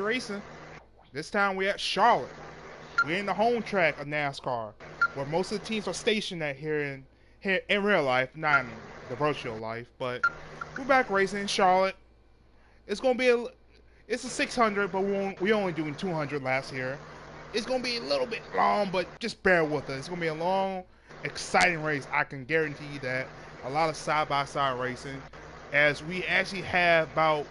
racing. This time we're at Charlotte. We're in the home track of NASCAR, where most of the teams are stationed at here in real life, not in the virtual life. But we're back racing in Charlotte. It's gonna be it's a 600, but we're only doing 200 laps here. It's gonna be a little bit long, but just bear with us. It's gonna be a long, exciting race. I can guarantee you that. A lot of side-by-side racing, as we actually have about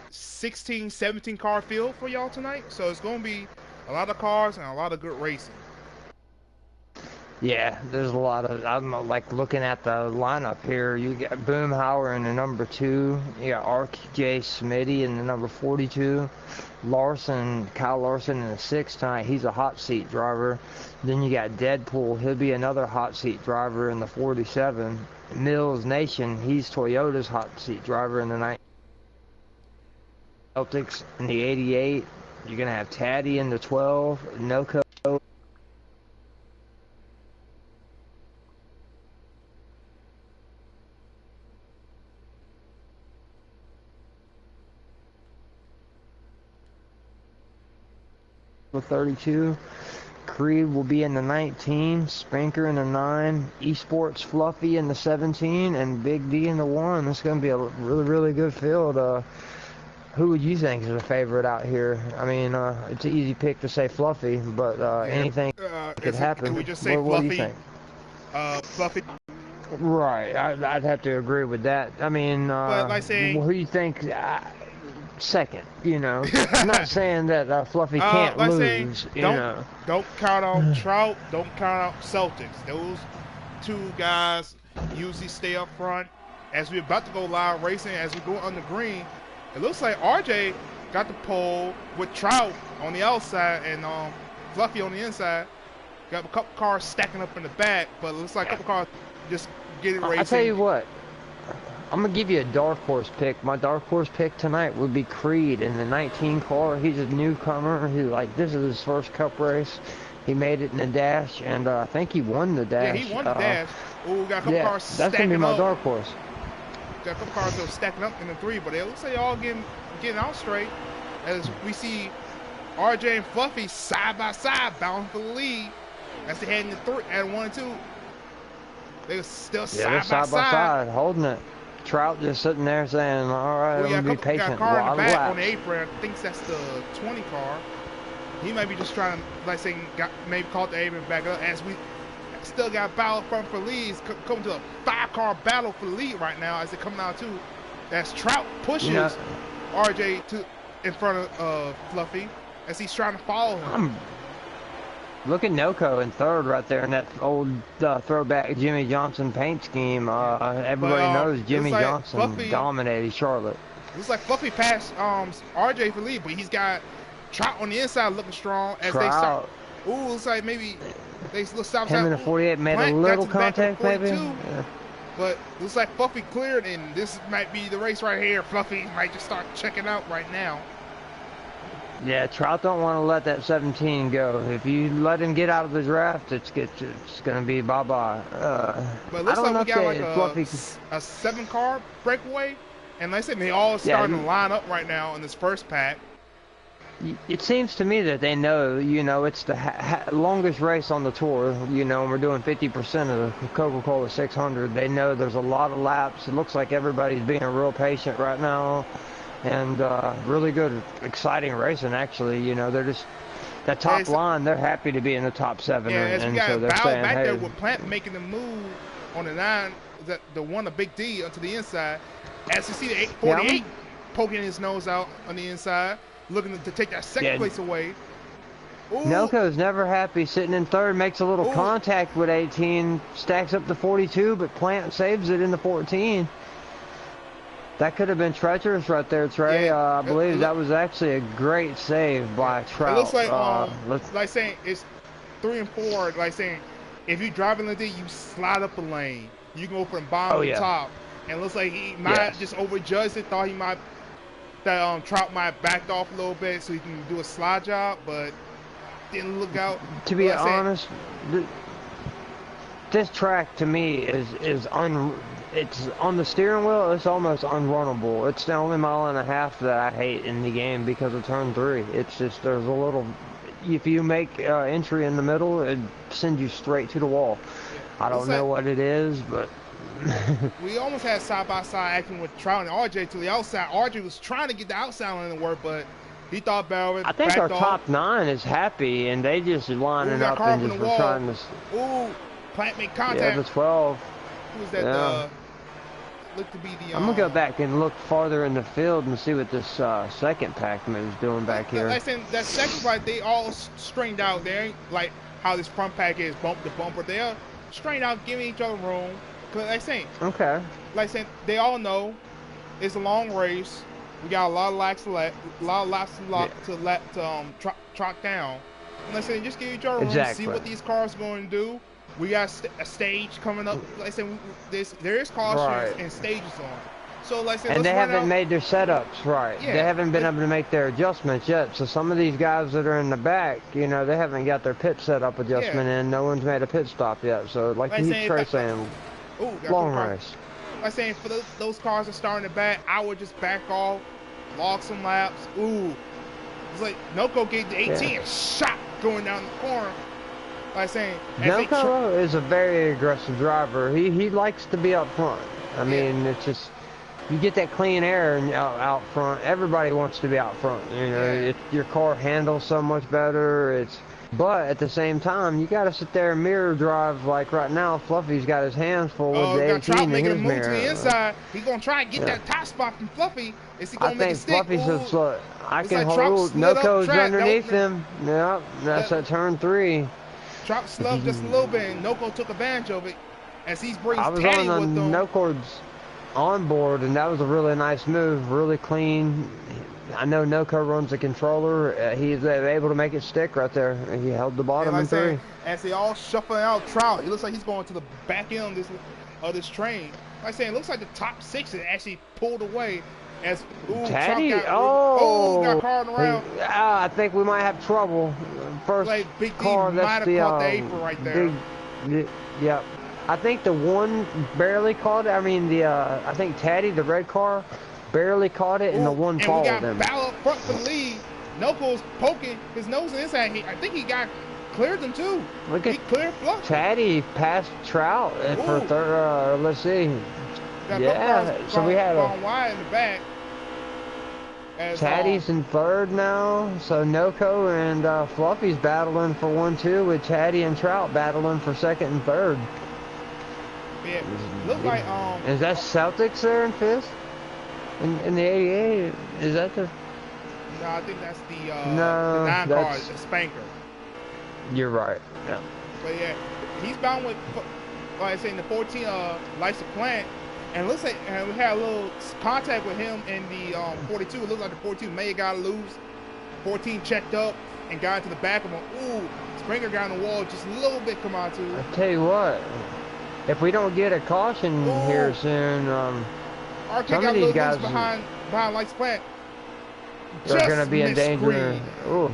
16, 17 car field for y'all tonight. So it's gonna be a lot of cars and a lot of good racing. Yeah, there's a lot of, I'm like looking at the lineup here. You got Boomhauer in the number 2. You got RJ Smitty in the number 42. Kyle Larson in the 6 tonight. He's a hot seat driver. Then you got Deadpool. He'll be another hot seat driver in the 47. Mills Nation, he's Toyota's hot seat driver in the 9. Celtics in the 88. You're going to have Taddy in the 12. Noco. The 32. Creed will be in the 19, Spanker in the 9, Esports Fluffy in the 17, and Big D in the 1. It's going to be a really, really good field. Who would you think is a favorite out here? I mean, it's an easy pick to say Fluffy, but anything could happen. Can we just say what Fluffy? Do you think? Fluffy. Right, I'd have to agree with that. I mean, but like saying, who do you think? Second, you know. I'm not saying that Fluffy can't like lose, saying, don't count out Trout, don't count out Celtics. Those two guys usually stay up front. As we're about to go live racing, as we go on the green, it looks like RJ got the pole with Trout on the outside and Fluffy on the inside. Got a couple cars stacking up in the back, but it looks like a couple cars just getting racing. I'll tell you what. I'm going to give you a dark horse pick. My dark horse pick tonight would be Creed in the 19 car. He's a newcomer. This is his first cup race. He made it in the dash, and I think he won the dash. Yeah, he won the dash. Oh, got a couple cars stacking up. That's going to be my dark horse. Got a couple cars that were stacking up in the 3, but it looks like all getting out straight. As we see RJ and Fluffy side by side bound for the lead. As they head in the 3 at 1 and 2. They're still side by side, holding it. Trout just sitting there saying, all right, I'm going to be patient. Got a car in the back on the apron. I think that's the 20 car. He might be just trying to, like saying, maybe caught the apron back up. As we still got battle front for leads, coming to a 5-car battle for the lead right now as they come out too. As Trout pushes RJ in front of Fluffy as he's trying to follow him. Look at Noco in 3rd right there in that old throwback Jimmy Johnson paint scheme. Everybody knows Jimmy Johnson dominated Charlotte. Looks like Fluffy passed RJ for lead, but he's got Trout on the inside looking strong as they start. Ooh, looks like maybe they stop. Him in the 48 made a little contact, maybe. Yeah. But looks like Fluffy cleared, and this might be the race right here. Fluffy might just start checking out right now. Yeah, Trout don't want to let that 17 go. If you let him get out of the draft, it's going to be bye-bye. But it looks like we got like a 7-car breakaway. And like I said, they all starting to line up right now in this first pack. It seems to me that they know, it's the longest race on the tour, and we're doing 50% of the Coca-Cola 600. They know there's a lot of laps. It looks like everybody's being real patient right now. And really good, exciting racing, actually. They're just, that top line, they're happy to be in the top 7. Yeah, as we got so they're saying, back there with Plant making the move on the 9, the one, the Big D, onto the inside. As you see the 48 poking his nose out on the inside, looking to take that second place away. Ooh. Noco's never happy, sitting in 3rd, makes a little contact with 18, stacks up to 42, but Plant saves it in the 14. That could have been treacherous right there, Trey. I believe that was actually a great save by Trout. It looks like, like saying it's 3 and 4. Like saying, if you drive in the D, you slide up a lane. You can go from bottom to top. And it looks like he might just overjudged it. Thought he might Trout might backed off a little bit so he can do a slide job, but didn't look out. To be honest, this track to me is it's on the steering wheel. It's almost unrunnable. It's the only mile and a half that I hate in the game because of turn 3. It's just there's a little. If you make entry in the middle, it sends you straight to the wall. I don't know what it is, but we almost had side-by-side action with Trout and RJ to the outside. RJ was trying to get the outside line to work, but he thought better of it. I think our top 9 is happy, and they just lining up and just were trying to. Ooh, Plant made contact. Yeah, the 12. Who was that? Yeah. Looked to be the. I'm gonna go back and look farther in the field and see what this second packman is doing back here. Like saying that second pack, they all strained out. They ain't like how this front pack is bump to bumper. They are strained out, giving each other room. Cause like saying, okay. Like saying, they all know it's a long race. We got a lot of laps to trot down. And like saying, just give each other room, see what these cars are going to do. We got a stage coming up. Like I said, there is cautions and stages on. So like I said, and they haven't made their setups right. Yeah, they haven't been able to make their adjustments yet. So some of these guys that are in the back, you know, they haven't got their pit setup adjustment in. No one's made a pit stop yet. So like Trey saying, long race. Like saying, for those cars that start in the back, I would just back off, log some laps. Ooh, it's like Noko gave the 18 shot going down the corner. Like saying, Noko is a very aggressive driver. He likes to be up front. I mean, it's just you get that clean air and out front. Everybody wants to be out front. You know, your car handles so much better. But at the same time, you got to sit there and mirror drive. Like right now, Fluffy's got his hands full with the 18 in his mirror. To the inside. He's gonna try and get that top spot from Fluffy. Is he gonna make it stick? Fluffy said, "Look, I can hold." Noko's underneath him. Yep, that's at turn 3. Trout slumped just a little bit, and Noko took advantage of it as he's bringing Taddy with him. I was on Noko's onboard, and that was a really nice move, really clean. I know Noko runs the controller. He's able to make it stick right there. He held the bottom in 3. As they all shuffling out, Trout, it looks like he's going to the back end of this train. Like I say, it looks like the top 6 is actually pulled away. As Taddy, got carved around. I think we might have trouble. First like Big car, D that's the apron right there. Yep. I think the one barely caught it. I mean, I think Taddy, the red car, barely caught it, and the one followed him. And we got Ball up front for the lead. Noko's poking his nose inside. I think he cleared them too. He cleared Fluffy. Taddy passed Trout for third. Let's see. So we had a wide in the back. Taddy's in 3rd now, so Noko and Fluffy's battling for 1-2 with Taddy and Trout battling for 2nd and 3rd. Yeah, look like is that Celtics there in 5th? In the 88? Is that the? No, I think that's the 9 car, the Spanker. You're right. Yeah. But yeah, he's bound with, like I say, in the 14 Lysa Plant. And it looks like we had a little contact with him in the 42. It looks like the 42 may have got loose. 14 checked up and got into the back of him. Ooh, Springer got on the wall just a little bit. Come on, too. I tell you what, if we don't get a caution here soon, some of these guys behind Lysa Plant, they're going to be in danger. Ooh.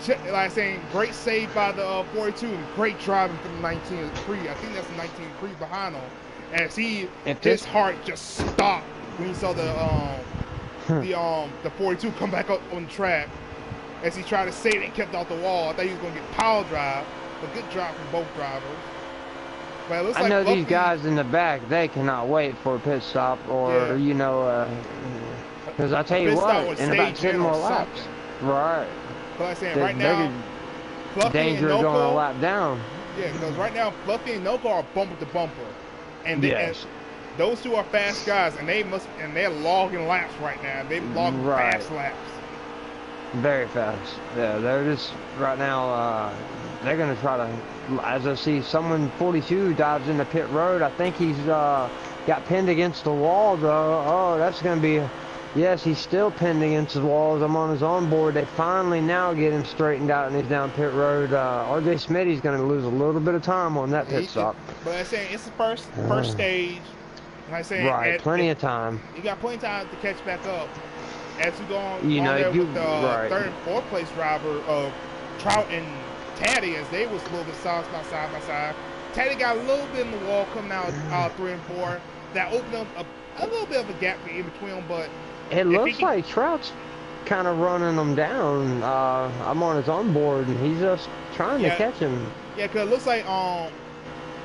Like I'm saying, great save by the 42 and great driving from the 19 Cree. I think that's the 19 Cree behind him. As his heart just stopped when he saw the 42 come back up on the track. As he tried to save it and kept off the wall. I thought he was going to get power drive, but good drive from both drivers. But it looks I know these guys in the back, they cannot wait for a pit stop or, you know, because I tell you what, in about 10 more laps. Right. But I'm saying right now, Fluffy danger and Noko, going a lap down. Yeah, because right now, Fluffy and Noko are bumper to bumper. And those two are fast guys, and they're logging laps right now. They're logging fast laps. Very fast. Yeah, they're just right now. They're gonna try to. As I see, someone 42 dives into pit road. I think he's got pinned against the wall though. Oh, that's gonna be. Yes, he's still pinned against the walls. I'm on his onboard. They finally now get him straightened out and he's down pit road. RJ Smitty's going to lose a little bit of time on that pit stop. But I'm saying it's the first stage. And I'm saying plenty of time. You got plenty of time to catch back up. As you go on, you know, there with the 3rd and 4th place driver of Trout and Taddy, as they was a little bit side by side. Taddy got a little bit in the wall coming out 3 and 4. that opened up a little bit of a gap in between them. But It if he looks can, like Trout's kind of running them down. I'm on his onboard, and he's just trying to yeah, catch him. yeah, because it looks like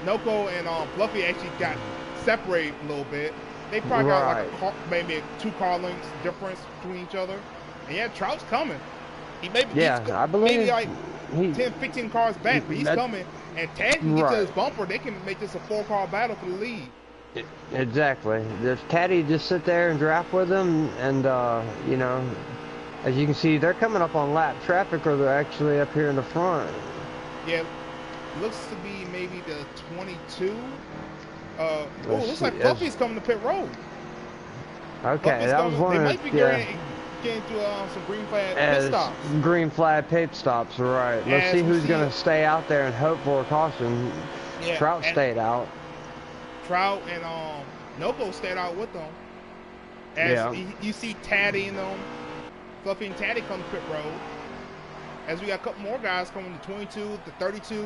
Noko and Fluffy actually got separated a little bit. They probably got like Right. maybe a 2 car lengths difference between each other. And yeah, Trout's coming. He maybe Yeah, I maybe believe like he. 10, 15 cars back, but he's That, coming. And Tad can get to his right. bumper. They can make this a 4 car battle for the lead. Exactly. There's Ktatty just sit there and draft with him, and you know, as you can see, they're coming up on lap traffic, or they're actually up here in the front. Yeah, looks to be maybe the 22. Looks like See, Fluffy's coming to pit road. okay, Fluffy's that was coming. one They of might be the, getting to some green flag pit as stops. green flag pit stops, right. Let's As see we who's see, going to stay out there and hope for a caution. yeah, Trout and stayed out. Trout and Noko stayed out with them. As Yeah. you see Taddy and them, Fluffy and Taddy come to pit road. As we got a couple more guys coming, the 22, the 32.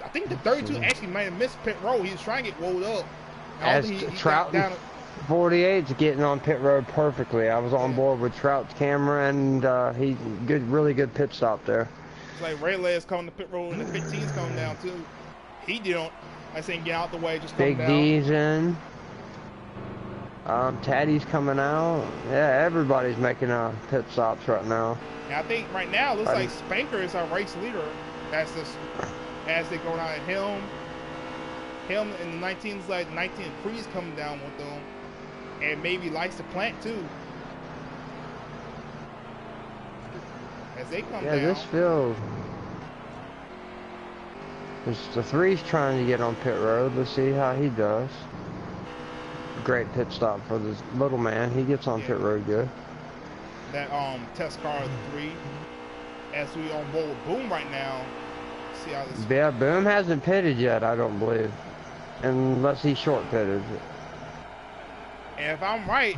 I think the 32 actually might have missed pit road. He was trying to get rolled up. As He Trout got down. 48's getting on pit road perfectly. I was on board with Trout's camera, and he really good pit stop there. It's like Rayleigh is coming to pit road, and the 15's coming down too. He didn't. I saying get out the way, just come Big down. D's in. Taddy's coming out. Yeah, everybody's making pit stops right now. And I think right now it looks like Spanker is our race leader. As they go down at him in the 19s, like 19 Freeze coming down with them, and maybe likes to plant too. As they come down. Yeah, this field. The 3's trying to get on pit road. Let's see how he does. Great pit stop for this little man. He gets on pit road good. That test car of the 3. As we on board with Boom right now. See how this. Yeah, Boom hasn't pitted yet, I don't believe, unless he short pitted. And if I'm right,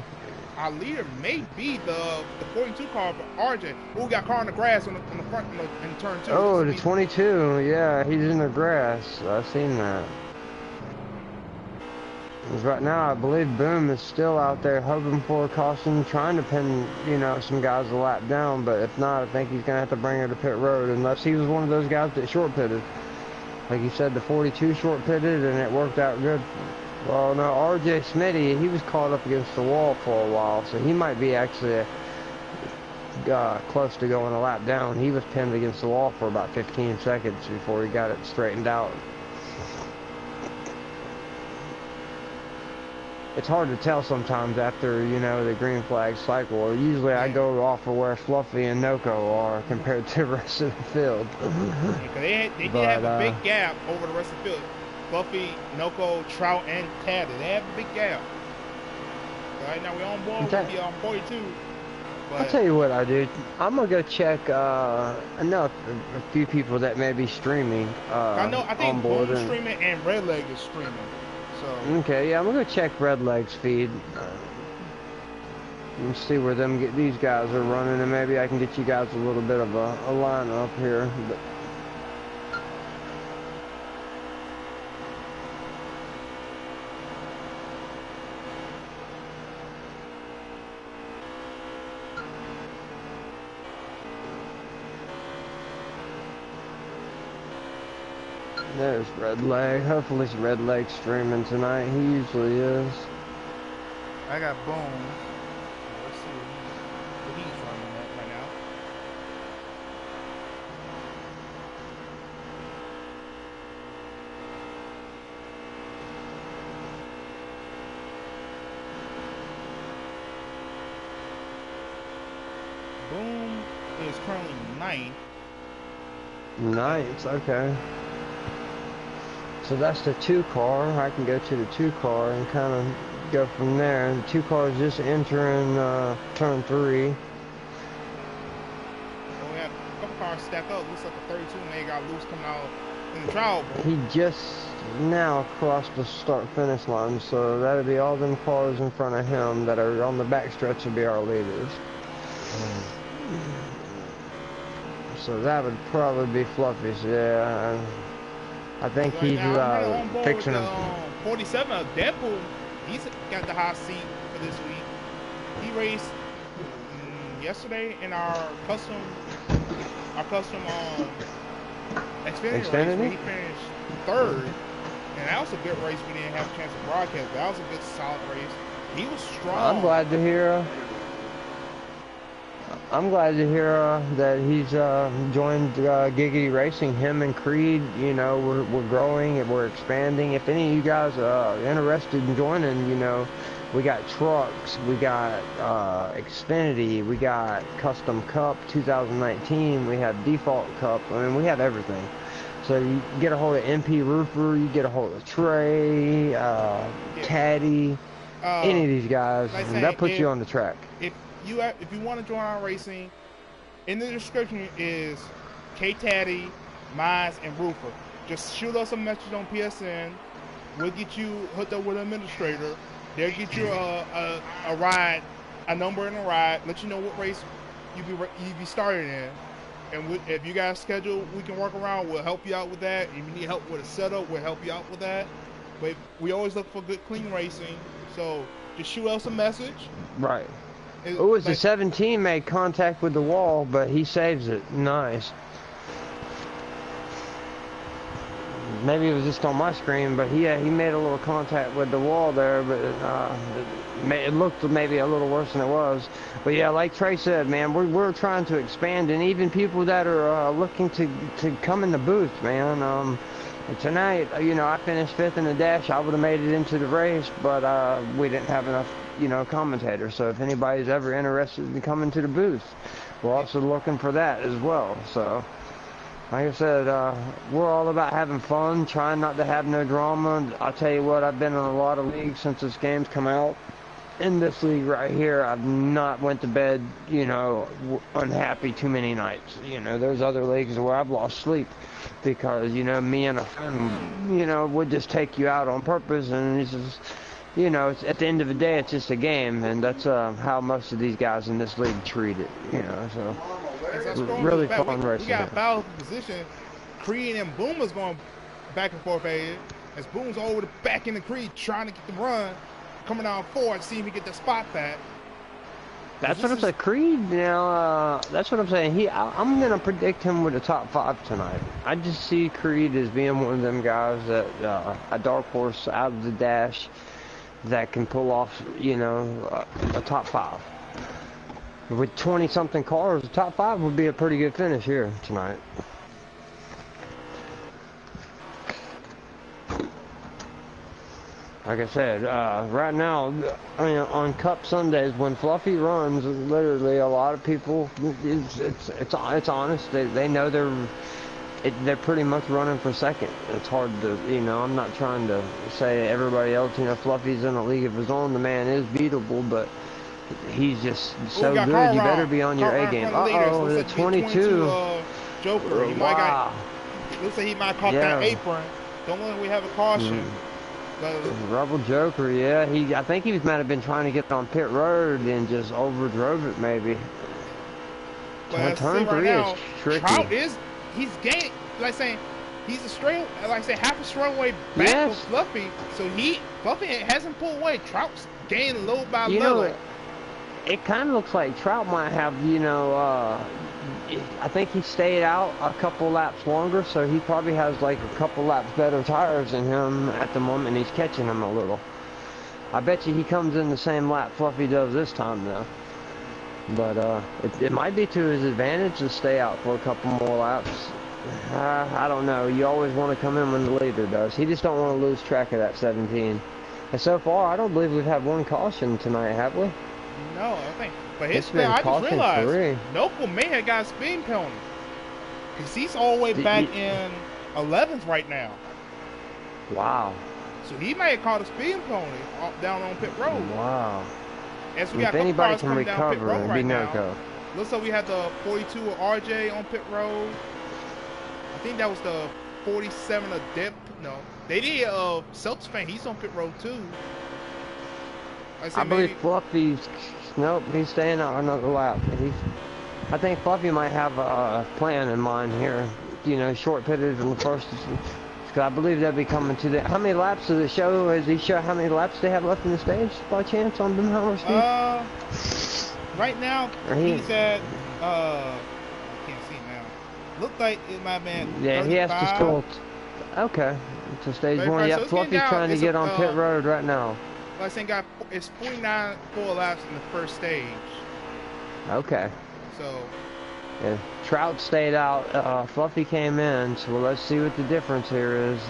our leader may be the 42 car for RJ. Who got car in the grass on the front in turn 2. Oh, the 22. Yeah, he's in the grass. I've seen that. Right now, I believe Boom is still out there hoping for a caution, trying to pin, you know, some guys a lap down. But if not, I think he's going to have to bring her to pit road, unless he was one of those guys that short pitted. Like you said, the 42 short pitted, and it worked out good. Well, no, RJ Smitty, he was caught up against the wall for a while, so he might be actually close to going a lap down. He was pinned against the wall for about 15 seconds before he got it straightened out. It's hard to tell sometimes after, you know, the green flag cycle. Usually I go off of where Fluffy and Noko are compared to the rest of the field. They did have a big gap over the rest of the field. Fluffy, Noko, Trout, and Taddy. They have a big gap. Right now we're on board with the 42. But I'll tell you what I do. I'm going to go check, I know a few people that may be streaming I think on board. Boom's streaming and Redleg is streaming. So. Okay, yeah, I'm going to check Redleg's feed. And see where these guys are running, and maybe I can get you guys a little bit of a lineup here. But there's Redleg. Hopefully Redleg's streaming tonight. He usually is. I got Boom. Let's see what he's running at right now. Boom is currently 9th. Ninth, okay. So that's the 2 car. I can go to the 2 car and kind of go from there. The 2 car is just entering turn 3. So we have a couple cars stacked up. Looks like a 32 may got loose coming out in the trial. He just now crossed the start-finish line, so that'll be all them cars in front of him that are on the back stretch will be our leaders. So that would probably be Fluffy's, yeah. I think he's fixing him. 47 of Deadpool He's got the hot seat for this week. He raced yesterday in our custom Xfinity race where he finished third. And that was a good race. We didn't have a chance to broadcast, but that was a good, solid race. He was strong. I'm glad to hear that he's joined Giggity Racing. Him and Creed, you know, we're growing and we're expanding. If any of you guys are interested in joining, you know, we got trucks, we got Xfinity, we got Custom Cup 2019, we have Default Cup. I mean, we have everything. So you get a hold of MP Roofer, you get a hold of Trey, Caddy, any of these guys, like and that puts you on the track. If you want to join our racing, in the description is Ktatty, Mize, and Roofer. Just shoot us a message on PSN. We'll get you hooked up with an administrator. They'll get you a ride, a number in a ride, let you know what race you be starting in. And if you guys schedule, we can work around. We'll help you out with that. If you need help with a setup, we'll help you out with that. But we always look for good, clean racing. So just shoot us a message. Right. It was the 17 made contact with the wall, but he saves it. Nice. Maybe it was just on my screen, but he made a little contact with the wall there, but it looked maybe a little worse than it was. But yeah, like Trey said, man, we're trying to expand, and even people that are looking to come in the booth, man. Tonight, you know, I finished 5th in the dash. I would have made it into the race, but we didn't have enough, you know, commentators. So if anybody's ever interested in coming to the booth, we're also looking for that as well. So, like I said, we're all about having fun, trying not to have no drama. I'll tell you what, I've been in a lot of leagues since this game's come out. In this league right here, I've not went to bed, you know, unhappy too many nights. You know, there's other leagues where I've lost sleep because, you know, me and a friend, you know, would just take you out on purpose, and it's just, you know, it's, at the end of the day, it's just a game, and that's how most of these guys in this league treat it, you know, so really fun racing. We got battle position. Creed and Boomer's going back and forth as Boomer's over the back in the Creed trying to get the run. Coming down forward, see if he get the spot back. That's what I'm saying. Creed, now, that's what I'm saying. I'm going to predict him with a top 5 tonight. I just see Creed as being one of them guys that, a dark horse out of the dash that can pull off, you know, a top 5. With 20-something cars, a top 5 would be a pretty good finish here tonight. Like I said, right now, I mean, on Cup Sundays, when Fluffy runs, literally a lot of people, it's honest. They know they're pretty much running for second. It's hard to, you know, I'm not trying to say everybody else, you know, Fluffy's in a league of his own. The man is beatable, but he's just so good. You better be on your A game. Uh-oh, the 22. Joker. He wow. Looks like he might caught that apron. Don't let we have a caution. Rebel Joker, yeah. I think he might have been trying to get on pit road and just overdrove it, maybe. Turn 3 is tricky. Trout he's gaining, like saying, he's a straight, like I say, half a straightaway back with Fluffy. So Fluffy hasn't pulled away. Trout's gaining little by little. Know, it kind of looks like Trout might have, you know, I think he stayed out a couple laps longer, so he probably has like a couple laps better tires than him at the moment. He's catching him a little. I bet you he comes in the same lap Fluffy does this time, though. But it might be to his advantage to stay out for a couple more laps. I don't know. You always want to come in when the leader does. He just don't want to lose track of that 17. And so far, I don't believe we've had one caution tonight, have we? No, I think. But his spin, I just realized Noble may have got a speeding penalty. Because he's all the way back in 11th right now. Wow. So he may have caught a speeding penalty down on pit road. Wow. As we if anybody can recover, it'd be Noco. Looks like we had the 42 of RJ on pit road. I think that was the 47 of Dip. No. They did Celtics fan. He's on pit road too. I believe Fluffy's. Nope, he's staying out another lap. I think Fluffy might have a plan in mind here. You know, short pitted in the Because I believe they'll be coming to the... How many laps does it show? Does he show how many laps they have left in the stage, by chance, on Boomhauer, Steve? Right now, he's at, I can't see now. Look like it might have been 35. Yeah, he has to still... Okay. To stage 1. Yeah, So Fluffy's trying to get on pit road right now. Like I said, it's 49 full laps in the first stage. Okay. So... Yeah, Trout stayed out, Fluffy came in, so let's see what the difference here is.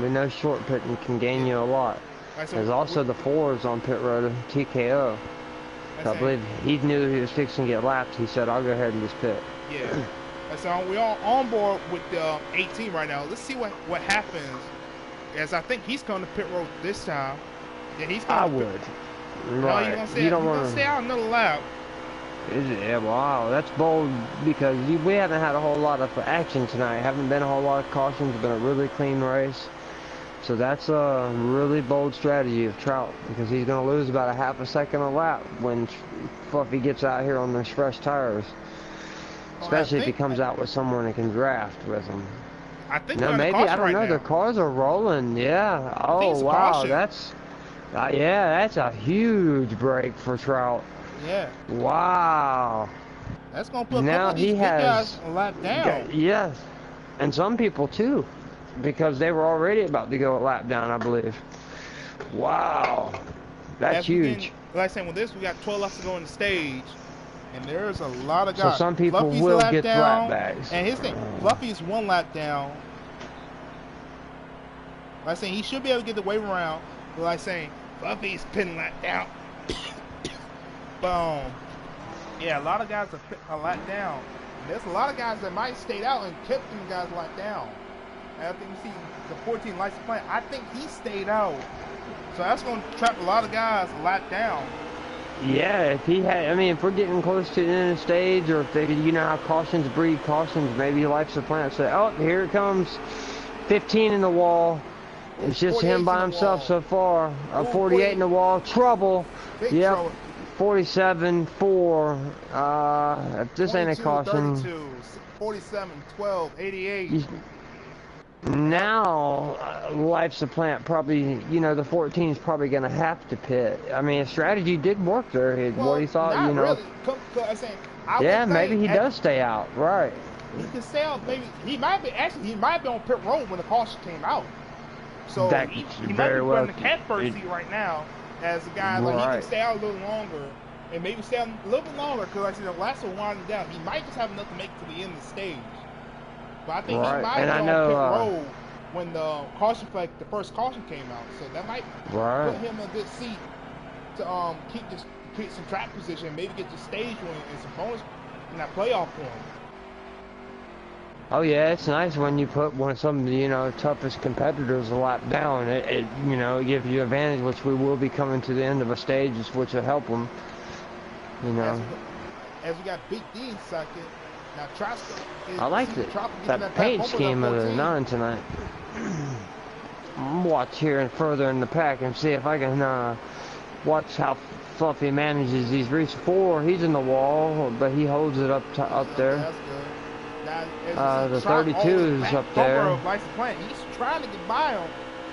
We know short pitting can gain you a lot. There's also the 4s on pit road, TKO. So I believe he knew he was fixing to get lapped. He said, I'll go ahead and just pit. Yeah. So we're all on board with the 18 right now. Let's see what happens. As I think he's coming to pit road this time. Yeah, he's coming to pit. Right. No, you don't want to stay out another lap. Yeah, wow, that's bold because we haven't had a whole lot of action tonight. Haven't been a whole lot of cautions. It's been a really clean race. So that's a really bold strategy of Trout because he's going to lose about a half a second a lap when Fluffy gets out here on those fresh tires. Especially if he comes out with someone that can draft with him. I think no, maybe, I don't know. Their cars are rolling. Yeah. Oh, wow. Caution. That's a huge break for Trout. Yeah. Wow. That's going to put a couple of these big guys a lap down. Yes. And some people too. Because they were already about to go a lap down, I believe. Wow. That's huge. Like I said, with this, we got 12 laps to go on the stage. And there's a lot of guys. So some people will get lap bags. And his thing, Fluffy's 1 lap down. Like I said, he should be able to get the wave around. But like I say, Fluffy's pitting lap down. Boom. Yeah, a lot of guys are lap down. And there's a lot of guys that might stayed out and kept them guys lap down. And I think you see the 14 license plate. I think he stayed out. So that's going to trap a lot of guys lap down. Yeah, if he had, I mean, if we're getting close to the end of the stage, or if they, you know how cautions breed cautions, maybe he likes the plant. Say, oh, here it comes, 15 in the wall. It's just him by himself so far. 48 in the wall, trouble. Yep. 47, 4. If this ain't a caution. 32, 47, 12, 88. Now, life's a plant. Probably, you know, the 14 is probably going to have to pit. I mean, his strategy did work there. What he thought, you know. Really. Yeah, maybe he does stay out. Right. He can stay out. Maybe he might be on pit road when the caution came out. So he might be running the catbird seat right now as a guy. Like he can stay out a little longer and maybe stay out a little bit longer because like I said, the last one winding down. He might just have enough to make it to the end of the stage. But I think he might be on pit road when the caution flag, the first caution came out. So that might put him in a good seat to keep some track position and maybe get the stage win and some bonus in that playoff point. Oh yeah, it's nice when you put one of some of the, you know, toughest competitors a lap down. It you know, it gives you advantage, which we will be coming to the end of a stage, which will help them. You know. As we got Big D in second. Now I liked it. That paint scheme of the 9 tonight. I'm watch here further in the pack and see if I can watch how Fluffy manages these reach 4. He's in the wall, but he holds it up there. That's good. Now, the 32 is up there. He's trying to get by him.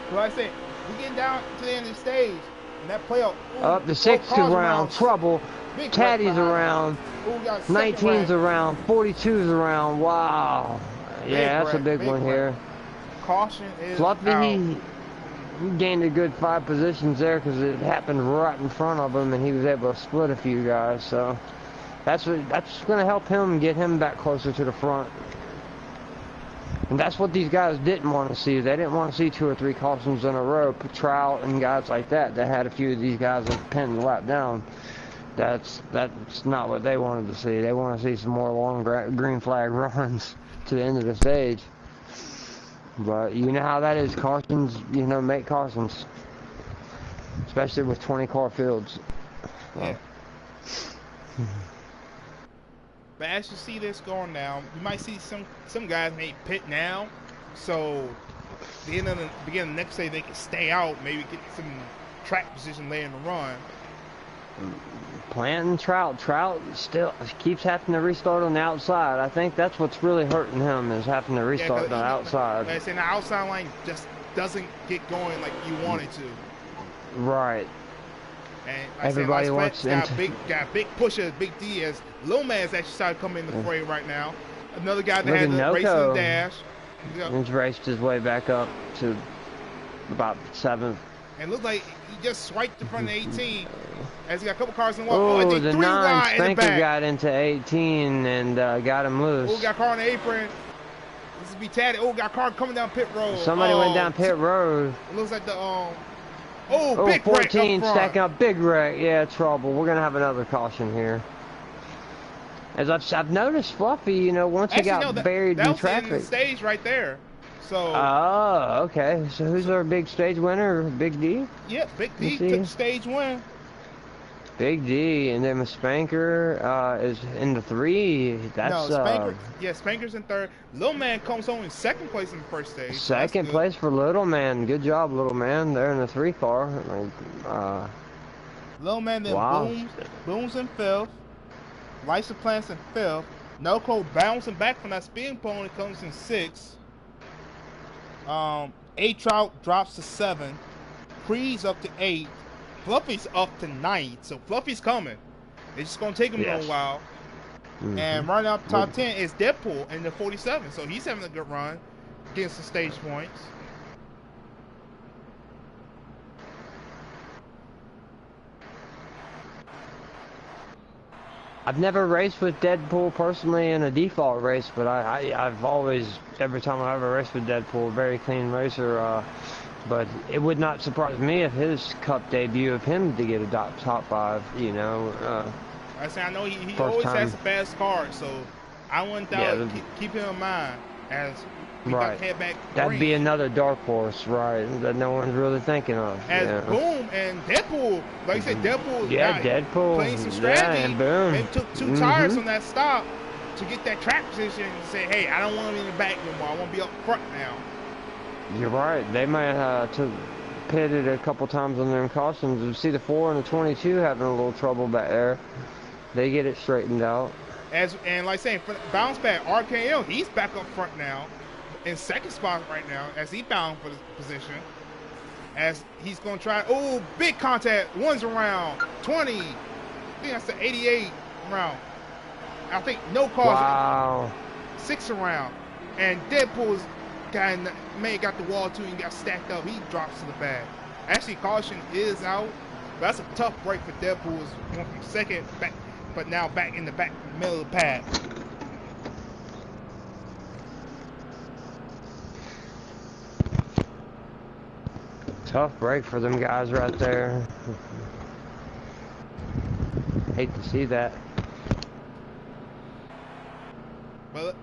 But like I said, we're getting down to the end of the stage. And that playoff. Up the 6th around, trouble. Ktatty's around. 19's around. 42's around. Wow. Yeah, that's a big one here. Caution is Fluffy, he gained a good 5 positions there because it happened right in front of him, and he was able to split a few guys. So that's going to help him get him back closer to the front. And that's what these guys didn't want to see. They didn't want to see 2 or 3 cautions in a row. Trout and guys like that had a few of these guys that pinned the lap down. That's not what they wanted to see. They want to see some more long green flag runs to the end of the stage. But you know how that is. Cautions, you know, make cautions. Especially with 20 car fields. Yeah. But as you see this going down, you might see some guys may pit now. So the end of the beginning of the next day they can stay out, maybe get some track position later in the run. planting Trout. Trout still keeps having to restart on the outside. I think that's what's really hurting him, is having to restart on the outside. Like I said, the outside line just doesn't get going like you want it to. Right. And like everybody wants got big pusher, Big D, as Lil Man's actually started coming in the fray right now. Another guy that had the race in the dash. He's raced his way back up to about 7th. And looks like he just swiped the front of 18 as he got a couple cars in the wall. Oh, I think the 3 wide in the back. got into 18 and got him loose. Oh, got a car on the apron. This is be Tatty. Oh, got a car coming down pit road. Somebody went down pit road. It looks like the big 14 wreck up stacking up, big wreck. Yeah, trouble. We're gonna have another caution here. As I've noticed, Fluffy, you know, once he got buried in traffic. That was the stage right there. So. Oh, okay. So who's our big stage winner? Big D? Yep, Big D took stage win. Big D, and then Spanker is in the 3. That's Spanker's in 3rd. Little Man comes home in 2nd place in the first stage. Second place for Little Man. Good job, Little Man. They're in the 3 car. Little Man then booms in 5th. License Plants in 5th. No Code bouncing back from that spin pole and comes in 6th. A Trout drops to 7th. Creed's up to 8th. Fluffy's up to 9th. So Fluffy's coming. It's just gonna take him a little while. And running up top 10 is Deadpool in the 47. So he's having a good run, getting some stage points. I've never raced with Deadpool personally in a default race, but I've always, every time I've ever raced with Deadpool, very clean racer. But it would not surprise me if his Cup debut of him to get a top 5, you know. I know he always has the fast card, so I wouldn't doubt keep him in mind as we got head back. That'd be another dark horse, right? That no one's really thinking of. As Boom and Deadpool, like you said, Deadpool. Deadpool playing some strategy. and Boom. And took 2 tires on that stop to get that track position and say, hey, I don't want him in the back no more. I want to be up front now. You're right. They might have pitted a couple times on their cautions. You see the 4 and the 22 having a little trouble back there. They get it straightened out. And like saying, bounce back, RKL, he's back up front now, in 2nd spot right now as he bound for the position. As he's going to try, big contact, 1's around, 20. I think that's the 88 round. I think no cause. Wow. 6 around. And Deadpool's got the wall too and got stacked up. He drops to the back. Actually, caution is out. But that's a tough break for Deadpool. Going from 2nd back, but now back in the middle of the pad. Tough break for them guys right there. Hate to see that. But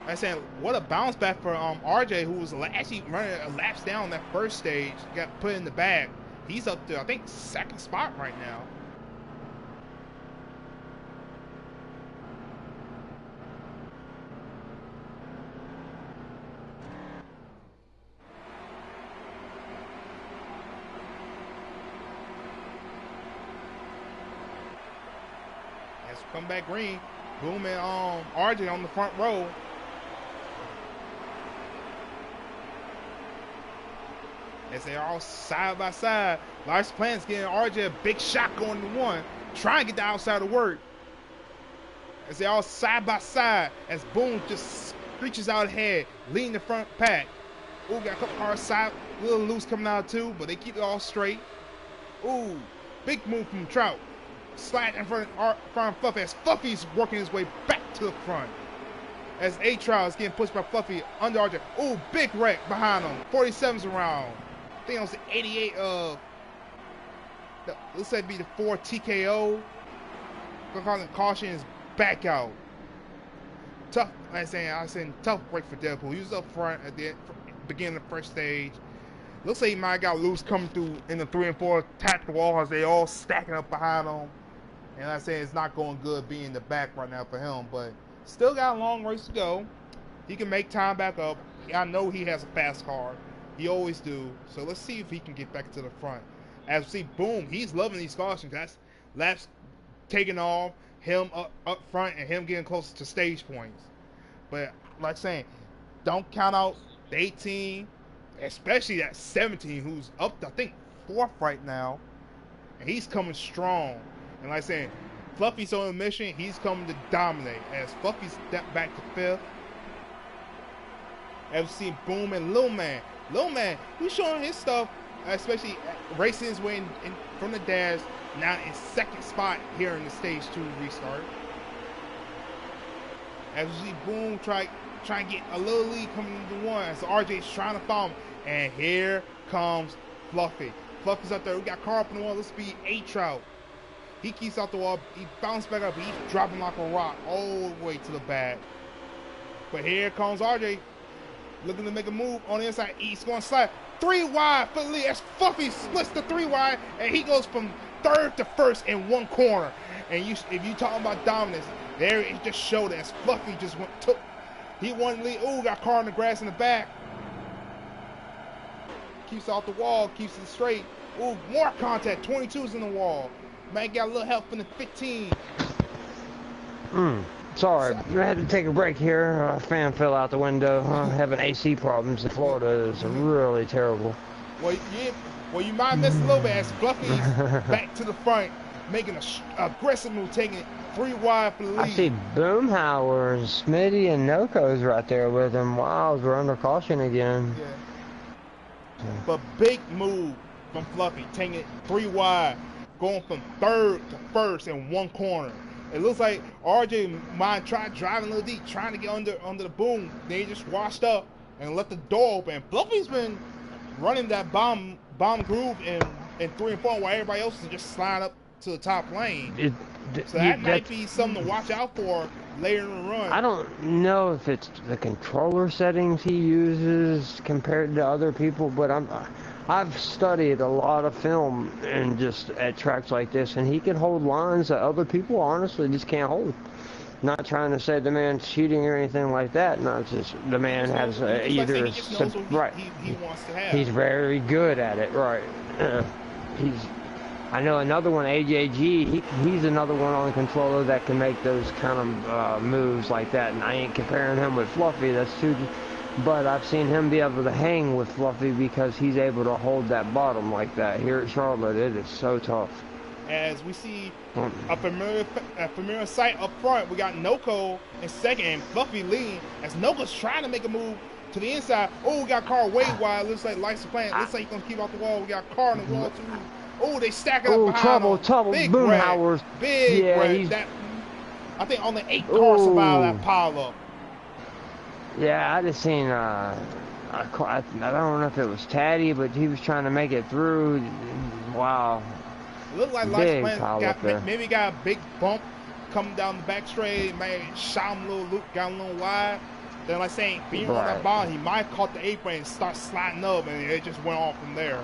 I said, what a bounce back for RJ, who was actually running a laps down that first stage, got put in the back. He's up to, I think, 2nd spot right now. As we come back green, Boom and RJ on the front row. As they're all side by side. Lars Plant's getting RJ a big shot going to 1. Trying to get the outside to work. As they're all side by side. As Boom just reaches out ahead, leading the front pack. Ooh, got a couple cars side, a little loose coming out too, but they keep it all straight. Ooh, big move from Trout. Slide in front of Fluffy as Fluffy's working his way back to the front. As A-Trout is getting pushed by Fluffy under RJ. Ooh, big wreck behind him. 47's around. I think it was the 88 of, let's say it'd be the 4 TKO. Caution is back out. Tough, like I said, tough break for Deadpool. He was up front at the beginning of the first stage. Looks like he might have got loose coming through in the 3 and 4, tapped the wall as they all stacking up behind him. And like I say, it's not going good being in the back right now for him, but still got a long race to go. He can make time back up. I know he has a fast car. He always do. So let's see if he can get back to the front. As we see, Boom, he's loving these cautions. That's laps taking off, him up front, and him getting closer to stage points. But like saying, don't count out the 18, especially that 17, who's up to, I think, 4th right now, and he's coming strong. And like saying, Fluffy's on a mission, he's coming to dominate. As Fluffy stepped back to 5th, as we see Boom and Lil Man. Lil Man, he's showing his stuff, especially racing his way in from the dash, now in 2nd spot here in the stage 2 restart. As we see Boom try and get a little lead coming into 1, as RJ's trying to follow him. And here comes Fluffy. Fluffy's up there. We got car up in the wall. Let's be A-Trout. He keeps out the wall. He bounced back up. He's dropping like a rock all the way to the back. But here comes RJ, looking to make a move on the inside. He's going to slide 3 wide for the lead as Fluffy splits the 3 wide, and he goes from 3rd to 1st in 1 corner. And if you talking about dominance, there it just showed as Fluffy just he won the lead. Ooh, got car in the grass in the back. Keeps off the wall, keeps it straight. Ooh, more contact. 22's in the wall. Man got a little help from the 15. Sorry, I had to take a break here. A fan fell out the window. Having AC problems in Florida is really terrible. Well, you might miss a little bit as Fluffy's back to the front, making an aggressive move, taking it 3 wide for the lead. I see Boomhauer, Smitty, and Noko's right there with him. Wow, we're under caution again. Yeah. But big move from Fluffy, taking it 3 wide, going from 3rd to 1st in 1 corner. It looks like RJ might try driving a little deep, trying to get under the Boom. They just washed up and left the door open. Fluffy's been running that bomb groove in 3 and 4, while everybody else is just sliding up to the top lane. So that might be something to watch out for later in the run. I don't know if it's the controller settings he uses compared to other people, but I've studied a lot of film and just at tracks like this, and he can hold lines that other people honestly just can't hold. Not trying to say the man's cheating or anything like that. No, it's just the man has either right. He wants to have. He's very good at it, right? I know another one, AJG. He's another one on the controller that can make those kind of moves like that. And I ain't comparing him with Fluffy. That's too. But I've seen him be able to hang with Fluffy because he's able to hold that bottom like that. Here at Charlotte, it is so tough. As we see a familiar sight up front, we got Noko in 2nd and Fluffy leading as Noko's trying to make a move to the inside. Oh, we got car way wide. Looks like lights are playing. Looks like he's going to keep off the wall. We got car on the wall too. Oh, they stack it up behind him. Trouble. Big Boomhauer's. Big red. I think only 8 cars survived that pile up. Yeah, I just seen, I don't know if it was Taddy, but he was trying to make it through. Wow. It looked like Lights Plant maybe got a big bump coming down the back straight, maybe shot him a little loop, got a little wide. Then like saying, being on that ball, he might have caught the apron and start sliding up, and it just went off from there.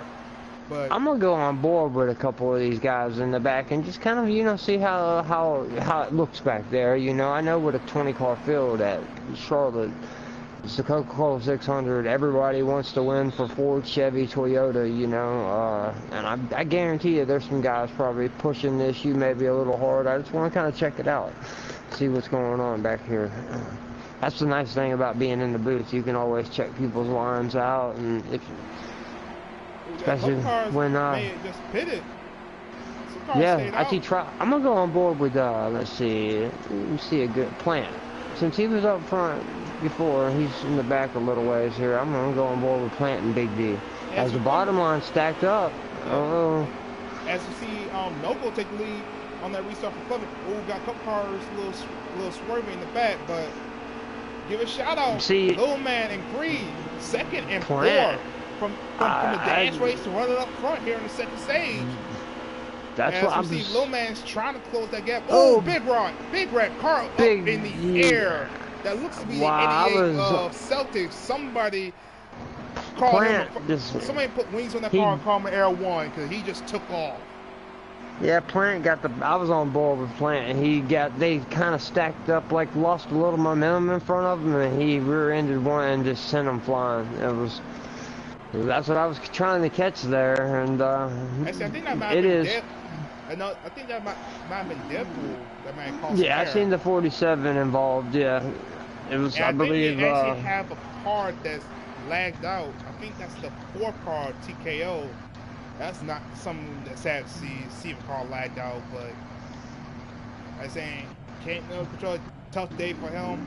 But I'm gonna go on board with a couple of these guys in the back and just kind of, see how it looks back there. I know what a 20-car field at Charlotte. It's the Coca-Cola 600. Everybody wants to win for Ford, Chevy, Toyota, and I guarantee you there's some guys probably pushing the issue maybe a little hard. I just want to kind of check it out, see what's going on back here. That's the nice thing about being in the booth. You can always check people's lines out, and especially when just pitted. I'm gonna go on board with let's see a good Plant. Since he was up front before, he's in the back a little ways here. I'm gonna go on board with Plant and Big D. As the bottom line stacked up, as you see, Noble take the lead on that restart for Fluffy. Oh, got a couple cars a little swerving in the back, but give a shout out. See, Little Man and Greed, 2nd and 4th from the dash race to running up front here in the 2nd stage. That's what I'm see. Little Man's trying to close that gap. Oh, big red car up in the air. That looks to be the 88 of Celtics. Somebody called him. Somebody put wings on that car and called him Air 1 because he just took off. Yeah, Plant got I was on board with Plant, and they kind of stacked up, lost a little momentum in front of him, and he rear-ended one and just sent them flying. That's what I was trying to catch there, and I think that might have been I think that might have been Deadpool that might have cost Yeah, I there. seen the 47 involved. Yeah, it was. And I I think they believe. actually have a card that's lagged out. I think that's the fourth card, TKO. That's not something that's sad to see the card lagged out, but I'm saying can't no control. Tough day for him.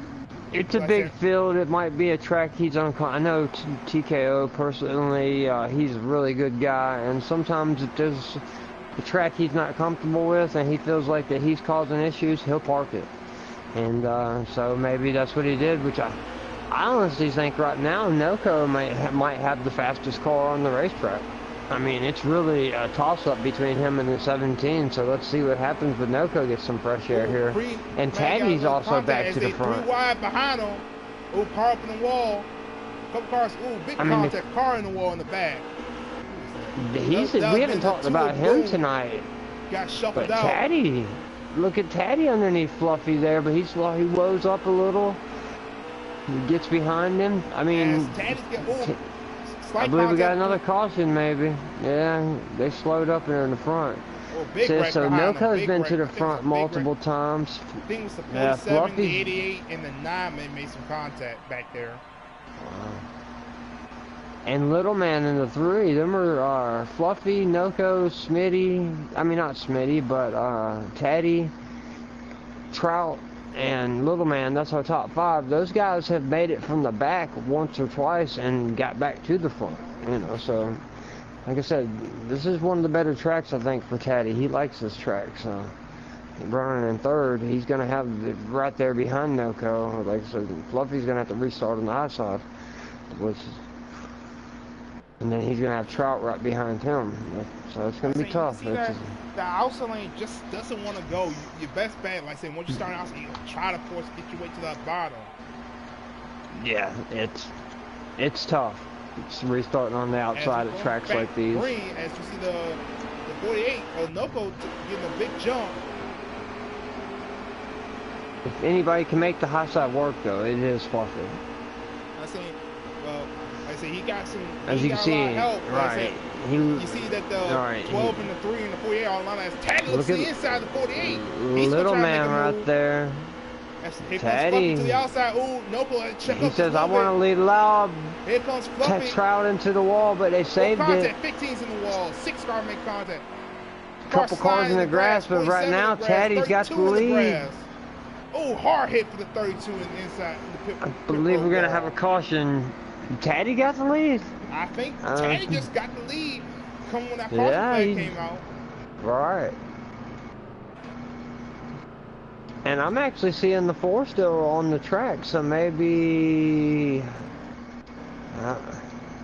It's a Like I big said, field. It might be a track he's I know TKO personally. He's a really good guy, and sometimes if there's a track he's not comfortable with, and he feels like that he's causing issues, he'll park it. And so maybe that's what he did, which I honestly think right now Noko might have the fastest car on the racetrack. I mean, it's really a toss-up between him and the 17, so let's see what happens when Noko gets some fresh air here. And Taddy's also back to the front. 3 wide behind him. Ooh, car up in the wall. Couple cars. Ooh, big contact. Car in the wall in the back. We haven't talked about him tonight. Got shuffled but out. Taddy, look at Taddy underneath Fluffy there, but he woes up a little. He gets behind him. I mean, I believe we got another caution, maybe. Yeah, they slowed up there in the front. Oh, so Noko's been to the front multiple times. I think it was the 47, the 88, and the 9 made some contact back there. Wow. And Little Man in the 3, them are Fluffy, Noko, Smitty. I mean, not Smitty, but Taddy, Trout, and Little Man. That's our top 5. Those guys have made it from the back once or twice and got back to the front. You know, so like I said, this is one of the better tracks I think for Taddy. He likes this track, so running in 3rd, he's gonna have it right there behind Noko. Like I said, Fluffy's gonna have to restart on the high side, and then he's going to have Trout right behind him. So it's going to be tough. The outside lane just doesn't want to go. Your best bet, like I said, once you start outside, you try to force get your way to that bottom. Yeah, it's tough. It's restarting on the outside at tracks like these. Green, as you see the 48, Noko getting a big jump. If anybody can make the high side work, though, it is Fluffy. I say, well, he got some. As you can see, help, right? You see that the 12 and the 3 and the 48 all line as Taddy looks to the inside the 48. Little Man right there. Here Taddy to the outside. Ooh, Noko check he says, "I want to lead loud." Here comes Fluffy. Trout into the wall, but they saved it. 15's in the wall. 6 car make contact. Couple cars in the grass, but right now Taddy's got the lead. Oh, hard hit for the 32 inside. I believe we're gonna have a caution. Taddy got the lead. I think Taddy just got the lead coming when that caution flag came out. Right. And I'm actually seeing the 4 still on the track, so maybe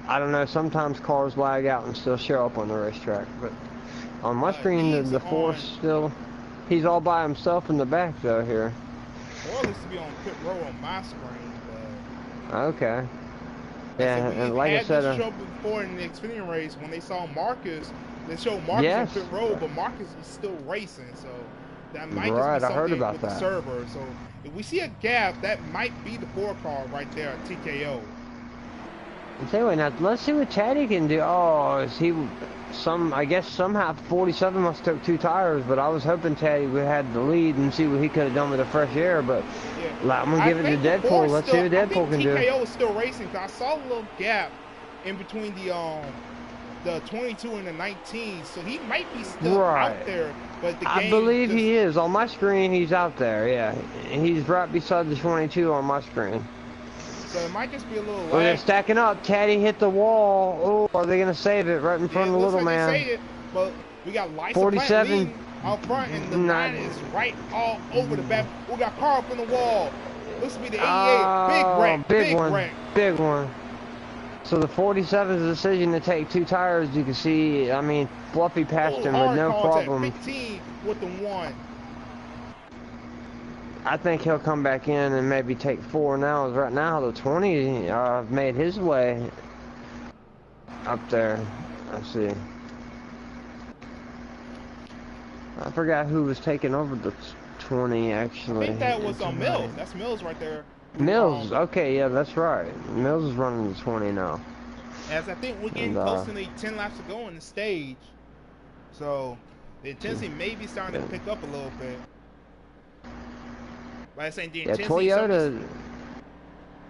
I don't know. Sometimes cars lag out and still show up on the racetrack, but on my screen the 4 still. He's all by himself in the back though here. 4 looks to be on pit row on my screen. But okay. Yeah, and like I said, this trouble before in the Xfinity race when they saw Marcus, they showed Marcus on pit road, but Marcus is still racing, so that might just be something with the server. So if we see a gap, that might be the 4 car right there at TKO. I'll tell you what, now let's see what Taddy can do. Oh, is he I guess somehow 47 must have took 2 tires, but I was hoping Taddy would have the lead and see what he could have done with the fresh air, but I'm going to give it to Deadpool. Let's see what Deadpool can do. TKO is still racing, because I saw a little gap in between the 22 and the 19, so he might be still out there. But the I believe he is. On my screen, he's out there, yeah. He's right beside the 22 on my screen. So it might just be a little lag. Oh, they're stacking up. Taddy hit the wall. Oh, are they going to save it right in front of the Little Man? They saved it, but we got 47 out front, and the 9 is right all over the back. We got car up in the wall. Looks to be the 88. Big one. So the 47's decision to take 2 tires, you can see, I mean, Fluffy passed him with no problem. 15 with the 1. I think he'll come back in and maybe take 4 now. Right now, the 20 made his way up there. Let's see. I forgot who was taking over the 20, actually. I think that was Mills. That's Mills right there. Mills, okay, yeah, that's right. Mills is running the 20 now. As I think we're getting close to 10 laps to go in the stage. So, The intensity may be starting to pick up a little bit. But I think the Yeah, intensity. Toyota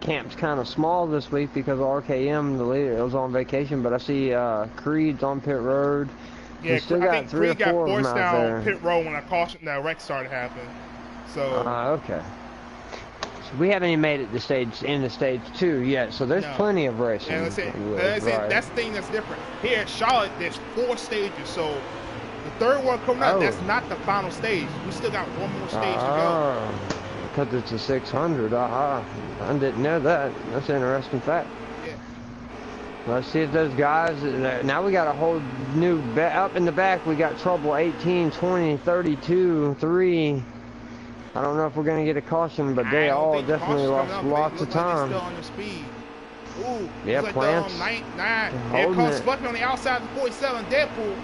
camp's kind of small this week because RKM, the leader, was on vacation. But I see Creed's on pit road. Yeah, He's still I got think 3 or Creed got 4 of them forced out down there. pit road when that wreck started happening. So. Okay. So we haven't even made it into stage 2 yet. So there's plenty of racing. Yeah, that's the thing that's different. Here at Charlotte, there's 4 stages. So the third one coming out, that's not the final stage. We still got one more stage to go. Because it's a 600. I didn't know that. That's an interesting fact. Yeah. Let's see if those guys. Now we got a whole new. Up in the back, we got trouble 18, 20, 32, 3. I don't know if we're going to get a caution, but they all definitely lost lots of time. Still on their speed. Ooh, yeah, like Plants. 9. Here comes Fluffy on the outside of the 47. Deadpool.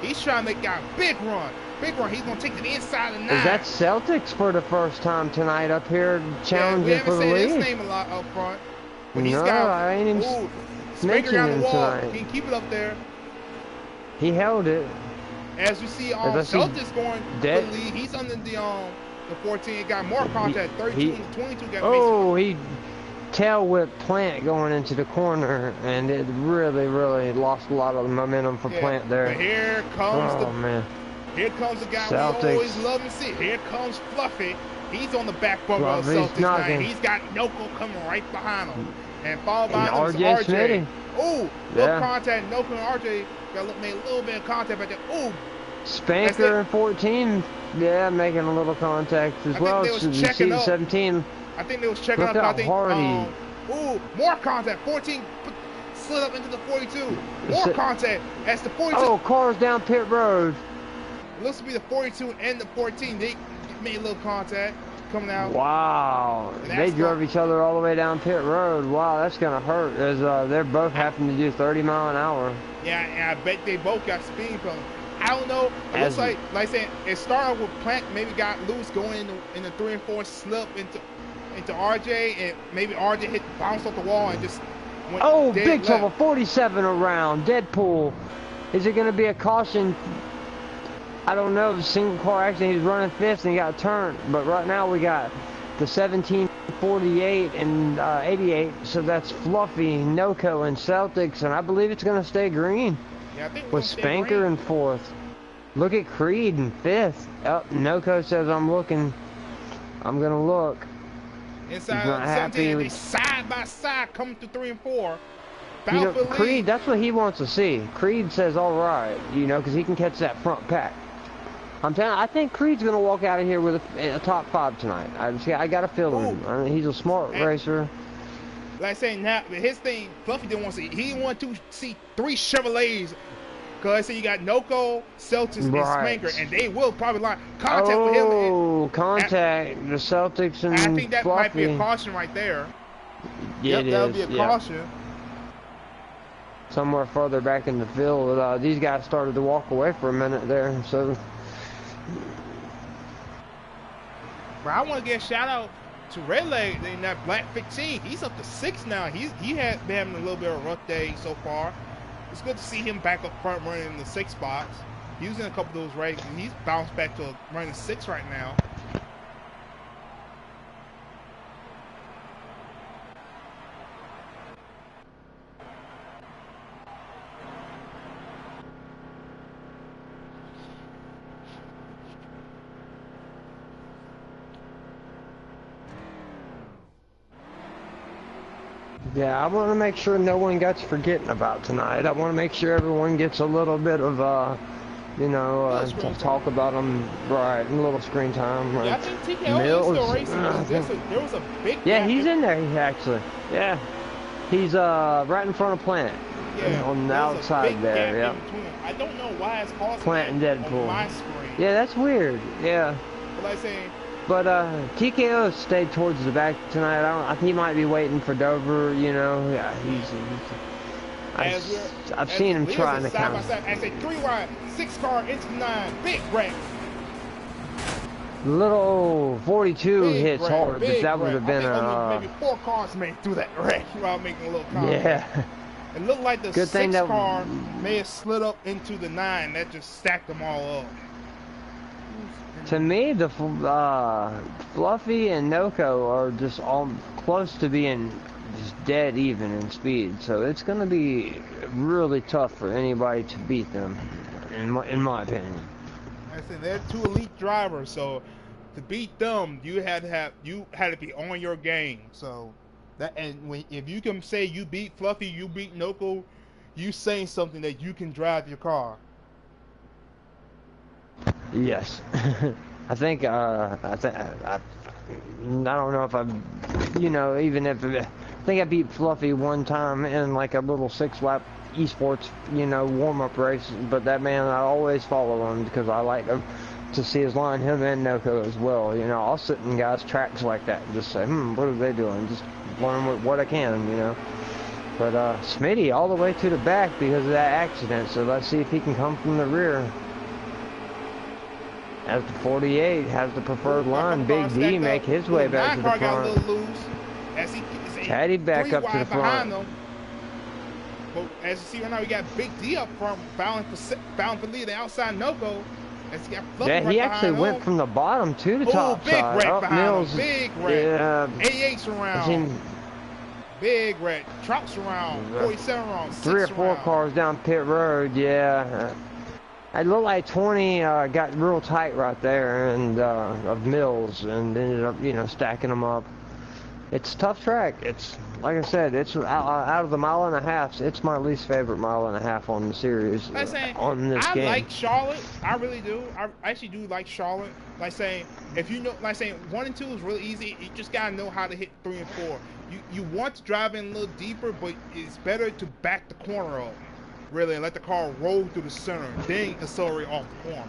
He's trying to make a big run. Big run. He's going to take to the inside of the 9. Is that Celtics for the first time tonight up here challenging for the lead? We haven't said his name a lot up front. But he's I ain't even Spanker down the wall. Tonight. He can keep it up there. He held it. As you see, Celtics going to the lead. He's under the 14. It got more contact. 32 and 22 got he tail whipped Plant going into the corner, and it really, really lost a lot of the momentum for Plant there. But here comes Here comes the guy Celtics. we always love to see. Here comes Fluffy. He's on the back bumper of Celtics now. He's got Noko coming right behind him. And followed by RJ. Ooh, little contact. Noko and RJ made a little bit of contact, but then, ooh. Spanker and 14, making a little contact as well. They was checking up. 17. I think they was checking up. I think, ooh, more contact. 14 slid up into the 42. More contact as the 42. Oh, cars down pit road. It looks to be the 42 and the 14. They made a little contact coming out. Wow. They drove each other all the way down pit road. Wow, that's going to hurt as they're both having to do 30 mile an hour. Yeah, and I bet they both got speed penalties. I don't know. It looks like I said, it started with Plant maybe got loose going in the 3 and 4 slip into RJ, and maybe RJ bounced off the wall and just went dead big left. trouble. 47 around. Deadpool. Is it going to be a caution? I don't know. The single car accident. He's running 5th and he got turned. But right now we got the 17, 48, and 88. So that's Fluffy, Noko, and Celtics, and I believe it's going to stay green. Yeah, I think with Spanker in 4th. Look at Creed in 5th. Noko says I'm looking. I'm going to look. Inside of 17, they side by side coming through 3 and 4. Creed, that's what he wants to see. Creed says, all right, because he can catch that front pack. I'm telling you, I think Creed's going to walk out of here with a top 5 tonight. I got a feeling. I mean, he's a smart racer. Like I say now, his thing, Fluffy didn't want to see. He didn't want to see 3 Chevrolets. Because I say you got Noko, Celtics, and Spanker, and they will probably line contact with him. The Celtics and I think that Fluffy. might be a caution right there. Yeah, that would be a caution. Somewhere further back in the field, these guys started to walk away for a minute there. So, but I want to give a shout out to Redleg in that black 15. He's up to 6 now. He had been having a little bit of a rough day so far. It's good to see him back up front running in the 6 box. He was in a couple of those races, and he's bounced back to running 6 right now. yeah, I want to make sure no one gets forgetting about tonight. I want to make sure everyone gets a little bit of, talk about them, right, and a little screen time. Yeah, I think TKO is still racing. There was a big Yeah, he's in there, actually. Yeah. He's right in front of Plant. Yeah, on the outside there, yeah. I don't know why it's causing Plant and Deadpool. On my screen. Yeah, that's weird, yeah. But like I say, but TKO stayed towards the back tonight. I think he might be waiting for Dover, Yeah, I've seen him trying to count. I say 3 wide, 6 car into 9, big wreck. Little 42 big hits wreck, hard, but that would have been maybe 4 cars made through that wreck while making a little contact. Yeah. It looked like the Good 6 car may have slid up into the 9. That just stacked them all up. To me, the Fluffy and Noko are just all close to being just dead even in speed. So it's going to be really tough for anybody to beat them, in my opinion. I said they're two elite drivers, so to beat them, you had to be on your game. So that, and if you can say you beat Fluffy, you beat Noko, you saying something that you can drive your car. Yes. I think, I don't know if I've, even if, I think I beat Fluffy one time in like a little 6-lap esports, warm-up race, but that man, I always follow him because I like him to see his line, him and Noko as well. I'll sit in guys' tracks like that and just say, what are they doing? Just learn what I can, But Smitty all the way to the back because of that accident, so let's see if he can come from the rear. As the 48 has the preferred line, Big D make his way back to the front. Caddy back up to the front. But as you see right now, we got Big D up front, battling for lead the outside Noko. Yeah, he actually went from the bottom to the top big side. Wreck behind Mills, him. Big Wreck. 88's around. Big Wreck. Trout's around. 47 around. 3 or 4 cars down pit road, yeah. It looked like 20 got real tight right there, and of Mills, and ended up, stacking them up. It's a tough track. It's, like I said, it's out of the 1.5 miles, it's my least favorite 1.5 miles on the series. On this game. I like Charlotte. I really do. I actually do like Charlotte. Like saying, if you know, like saying 1 and 2 is really easy. You just gotta know how to hit 3 and 4. You want to drive in a little deeper, but it's better to back the corner up, really, and let the car roll through the center, then accelerate off the corner.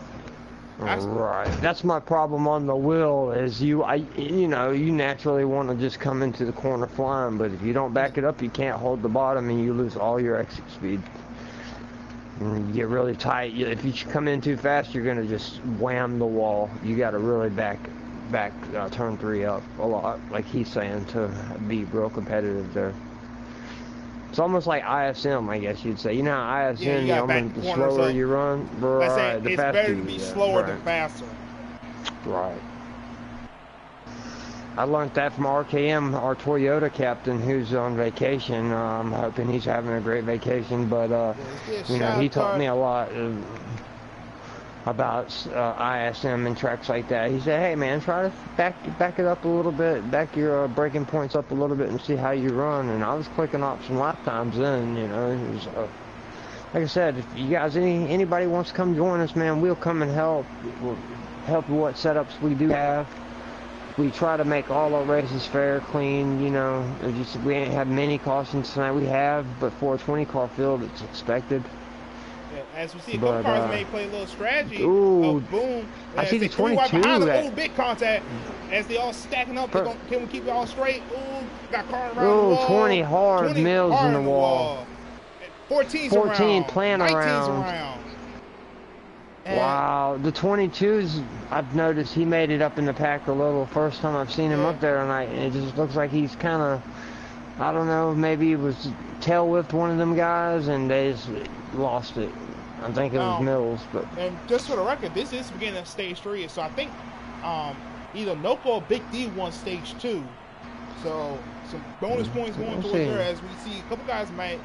Right. That's my problem on the wheel is you naturally want to just come into the corner flying, but if you don't back it up, you can't hold the bottom and you lose all your exit speed. And you get really tight. If you come in too fast, you're going to just wham the wall. You got to really back turn 3 up a lot, like he's saying, to be real competitive there. It's almost like ISM, I guess you'd say. How ISM, the slower you run, right, the faster you get. It's better to be slower than faster. Right. I learned that from RKM, our Toyota captain, who's on vacation. I'm hoping he's having a great vacation, but, he taught me a lot about ISM and tracks like that. He said, hey man, try to back it up a little bit, back your braking points up a little bit and see how you run. And I was clicking off some lap times then, it was, like I said, if you guys, anybody wants to come join us, man, we'll come and help. We'll help you what setups we do have. We try to make all our races fair, clean, we ain't have many cautions tonight. We have, but for a 20 car field, it's expected. As we see, a couple cars may play a little strategy. Ooh, Boom. I see the 22. Right behind them. Ooh, big contact. As they all stacking up, can we keep it all straight? Ooh, got car around the wall. 20 hard, 20 Mills hard in the wall. 14's 14 around. playing around. Wow, the 22s, I've noticed he made it up in the pack a little. First time I've seen him up there tonight, and it just looks like he's kind of, I don't know, maybe he was tail whipped one of them guys, and they just lost it. I think it was Mills, but. And just for the record, this is the beginning of stage 3, so I think either Noko or Big D won stage 2. So some bonus points going towards there as we see a couple guys made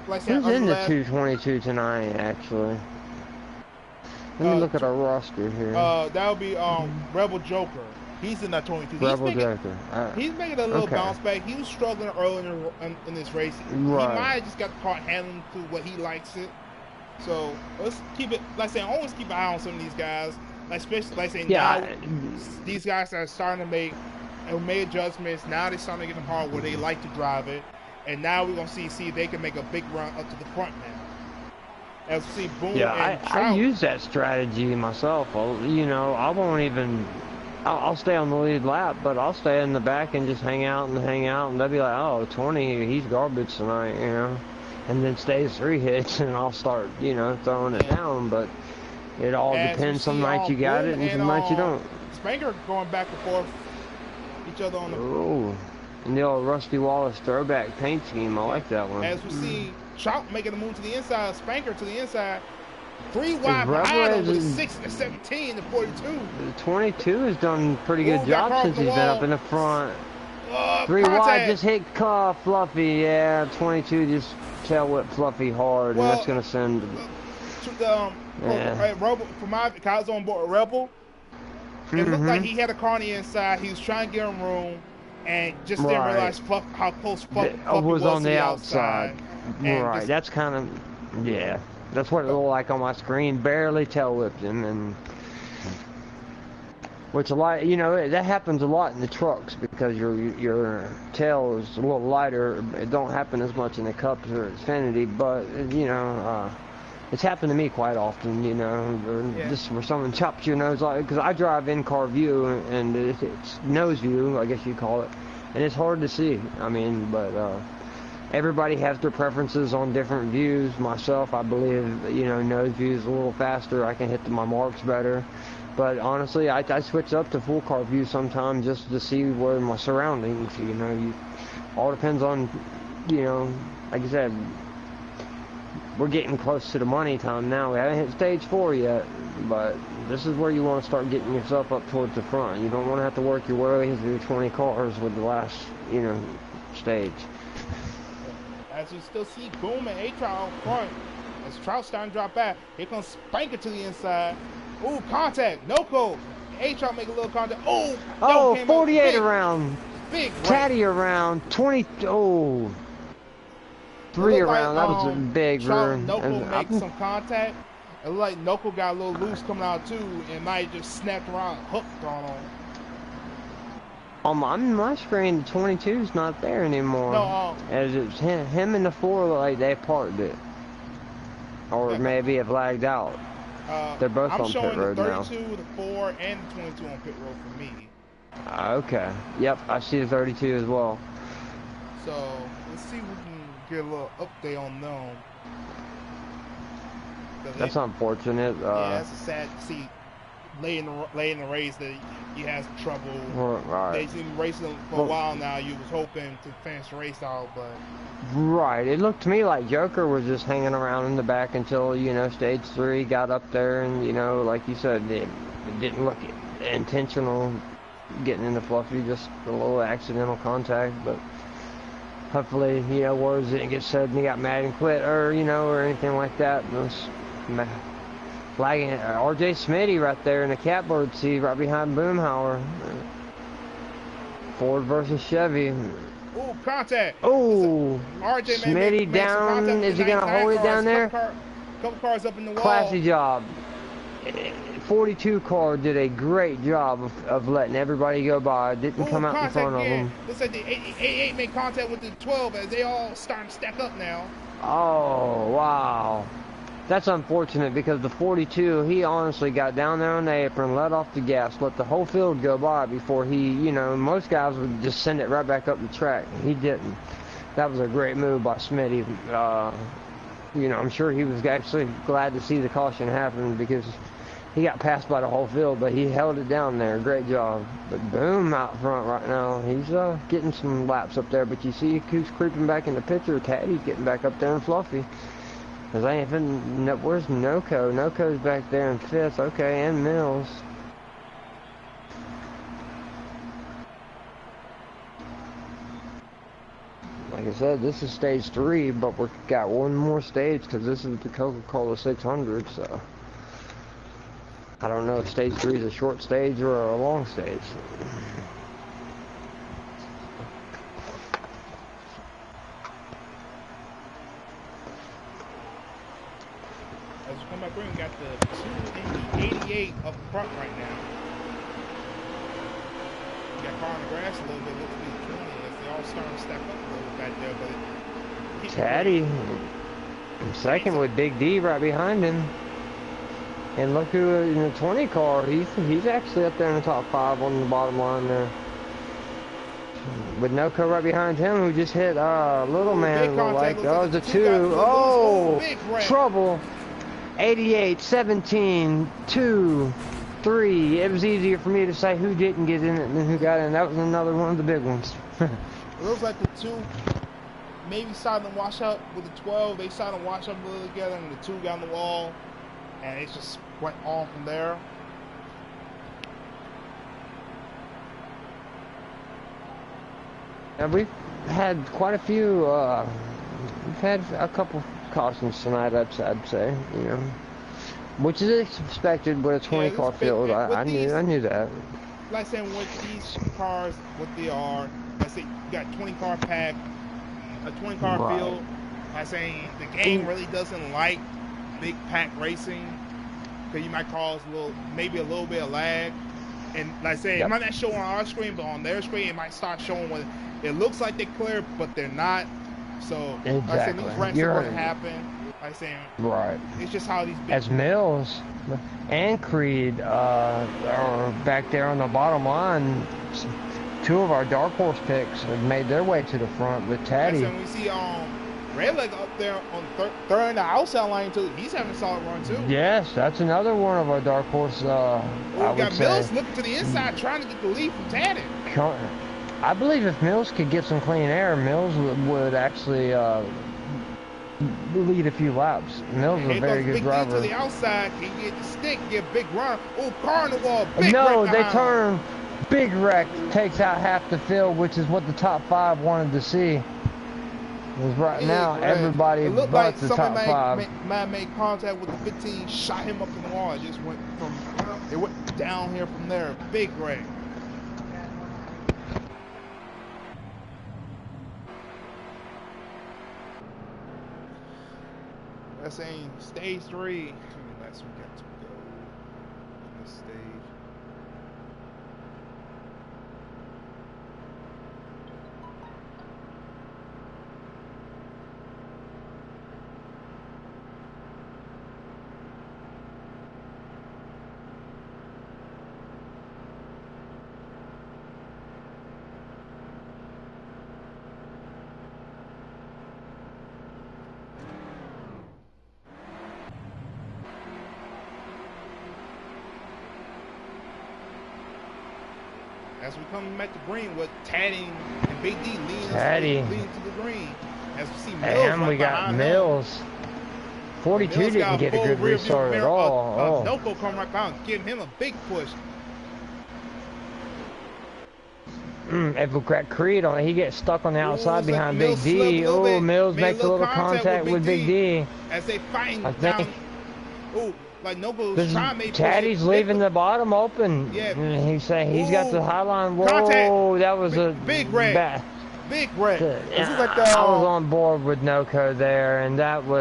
like I said. Who's in the 222 tonight, actually? Let me look at our roster here. That would be Rebel Joker. He's in that 22. Rebel Joker. He's making a little bounce back. He was struggling early in this race. Right. He might have just got the car handling to what he likes it. So let's keep it. Like I say, always keep an eye on some of these guys. Like especially like saying now, these guys are starting to make adjustments. Now they're starting to get the car where they like to drive it, and now we're gonna see if they can make a big run up to the front now. As we see, Boom. Yeah, I use that strategy myself. I won't even. I'll stay on the lead lap, but I'll stay in the back and just hang out, and they'll be like, oh, 20, he's garbage tonight, and then stays 3 hits, and I'll start, throwing it down, but it all depends. Some nights you got it, and some nights you don't. Spanker going back and forth, each other on the... Oh, and the old Rusty Wallace throwback paint scheme, I like that one. As we see, Chop making a move to the inside, Spanker to the inside, 3 Is wide Rebel behind him with a has 6 and a 17 and 42. the 22 has done a pretty good Ooh, got job caught since in the he's been up wall. in the front. 3 wide, Contact. just hit Fluffy. Yeah, 22 just tail whip Fluffy hard, and that's Well, gonna send. Rebel, for my, I was on board Rebel. It looked like he had a car on the inside. He was trying to give him room, and just didn't realize how close Fluffy was on to the the outside. And Right, just, that's kind of, yeah. That's what it looked like on my screen. Barely tail whipped him, and which a lot, you know, that happens a lot in the trucks because your tail is a little lighter. It don't happen as much in the Cups or Xfinity, but you know, it's happened to me quite often. You know, just where someone chops your nose, like, because I drive in-car view and it's nose view, I guess you call it, and it's hard to see. I mean, but everybody has their preferences on different views. Myself, I believe, you know, nose view is a little faster. I can hit my marks better. But honestly, I switch up to full car view sometimes just to see where my surroundings, you know, all depends on, you know, like I said, we're getting close to the money time now. We haven't hit stage 4 yet, but this is where you want to start getting yourself up towards the front. You don't want to have to work your way through 20 cars with the last, you know, stage. As you still see Boom and A-Trout out front, as Trout's starting to drop back, here comes Spanker to the inside. Ooh, contact, no-co. A-Trout make a little contact. Oh, 48 around. Big Caddy around. 20, 3 around. That was a big run. No-co make some contact. It looked like no-co got a little loose coming out too, and might just snapped around, hooked on him. On my screen, the 22's not there anymore. No, as it's him and the 4, like they parked it, or maybe have lagged out. They're both on pit road now. I'm showing the 32, the 4, and the 22 on pit road for me. Okay. Yep, I see the 32 as well. So let's see if we can get a little update on them. That's unfortunate. Yeah, that's a sad to see. Late in the race that he has trouble. Right. They've been racing for a while now. You was hoping to finish the race out, but right. It looked to me like Joker was just hanging around in the back until, you know, stage 3 got up there, and you know, like you said, it didn't look intentional getting into Fluffy, just a little accidental contact. But hopefully, you know, words didn't get said and he got mad and quit, or you know, or anything like that. Flagging RJ Smitty right there in the catbird seat right behind Boomhauer. Ford versus Chevy. Ooh, contact. Ooh, RJ Smitty down. Is he going to hold it down there? Couple cars up in the wall. Classy job. 42 car did a great job of letting everybody go by. Didn't come out in front of them. Looks like the 88 made contact with the 12 as they all starting to stack up now. Oh, wow. That's unfortunate because the 42, he honestly got down there on the apron, let off the gas, let the whole field go by before he, you know, most guys would just send it right back up the track. He didn't. That was a great move by Smitty. You know, I'm sure he was actually glad to see the caution happen because he got passed by the whole field, but he held it down there. Great job. But Boom out front right now. He's getting some laps up there, but you see who's creeping back in the picture. Taddy's getting back up there in Fluffy. Cause I ain't been. Where's Noco? Noco's back there in 5th. Okay, and Mills. Like I said, this is stage 3, but we've got one more stage because this is the Coca-Cola 600. So I don't know if stage 3 is a short stage or a long stage. As you come back in, we got the 2 and the 88 up front right now. We got car on the grass a little bit, looks to be 20 as they all starting to stack up a little back there, but Taddy second with Big D right behind him. And look who in the 20 car, he's actually up there in the top 5 on the bottom line there. With Noco right behind him, who just hit Little Man, like, oh, the 2. Oh, trouble. 88, 17, 2, 3. It was easier for me to say who didn't get in it than who got in. That was another one of the big ones. It looks like the 2 maybe silent wash up with the 12. They silent wash up a little together, and the 2 got on the wall. and it just went on from there. And we've had quite a few, we've had a couple cautions tonight, I'd say, you know, which is expected with a 20 car field. I knew that. Like saying with these cars, what they are, let's say you got 20 car pack, a 20 car field. Like saying the game really doesn't like big pack racing, because you might cause maybe a little bit of lag. And like I say, it might not show on our screen, but on their screen, it might start showing when it looks like they're clear, but they're not. So, like I said, these wrecks are going to happen. Like I said, it's just how these big... As Mills and Creed are back there on the bottom line, two of our dark horse picks have made their way to the front with Taddy. Like I said, we see Redleg up there on third in the outside line too. He's having a solid run too. Yes, that's another one of our dark horse. We got Mills looking to the inside, trying to get the lead from Taddy. I believe if Mills could get some clean air, Mills would actually lead a few laps. Mills is a very good driver. To the outside, he get the stick, get a big run. Oh, car in the wall, big No, wreck they behind. turn. Big wreck takes out half the field, which is what the top 5 wanted to see. Right now, everybody looked but like the top 5. Man made contact with the 15, shot him up in the wall. It just went down here from there. Big wreck. That's saying stage 3. That's we got to go in this stage. As we come back to green with Taddy and Big D leading to the green. As we see Mills and we got Mills. 42 Mills didn't get a good restart at all. Noko come right behind, giving him a big push. If we crack Creed on, he gets stuck on the outside behind Big D. Mills makes a little contact with Big D. As they fight I think. Like Noko's trying to make Taddy's leaving the bottom open. Yeah. He's got the high line. Whoa, contact. That was a big wreck. Big wreck. I was on board with Noko there, and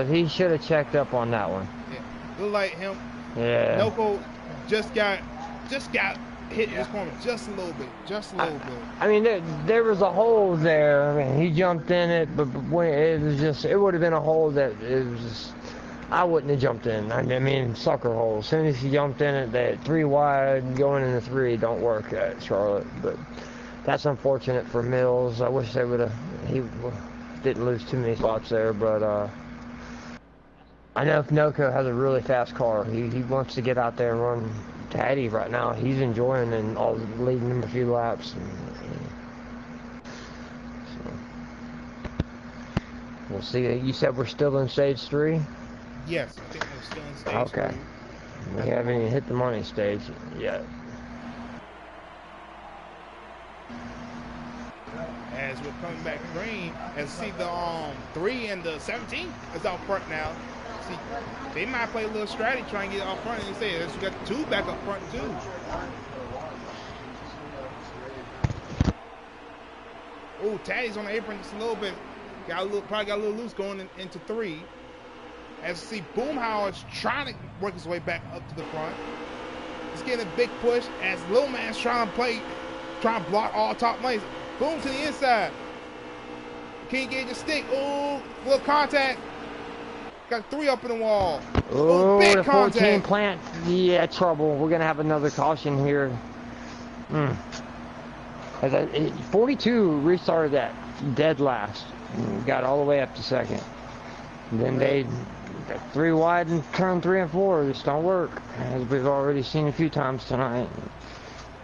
he should have checked up on that one. Yeah. Look like him. Yeah. Noko just got hit this corner just a little bit. I mean, there was a hole there. I mean, he jumped in it, but when it would have been a hole that it was just. I wouldn't have jumped in. I mean, sucker hole. As soon as he jumped in it, that 3 wide going into 3 don't work at Charlotte. But that's unfortunate for Mills. I wish he didn't lose too many spots there. But I know if Noko has a really fast car, he wants to get out there and run Taddy right now. He's enjoying and leading him a few laps. So, we'll see. You said we're still in stage 3? Yes, I think we're still in stage 3. Okay. We haven't even hit the money stage yet. As we're coming back green, and see the 3 and the 17 is out front now. See, they might play a little strategy trying to get out front, and say we got 2 back up front too. Oh, Taddy's on the apron just a little bit. Probably got a little loose going into 3. As you see, Boomhauer is trying to work his way back up to the front. He's getting a big push as Lil Man's trying to block all top lanes. Boom to the inside. Can't get the stick. Oh, little contact. Got 3 up in the wall. Oh, big the 14 contact. plant. Yeah, trouble. We're going to have another caution here. 42 restarted that dead last. Got all the way up to second. And then they got 3 wide and turn 3 and 4 just don't work, as we've already seen a few times tonight.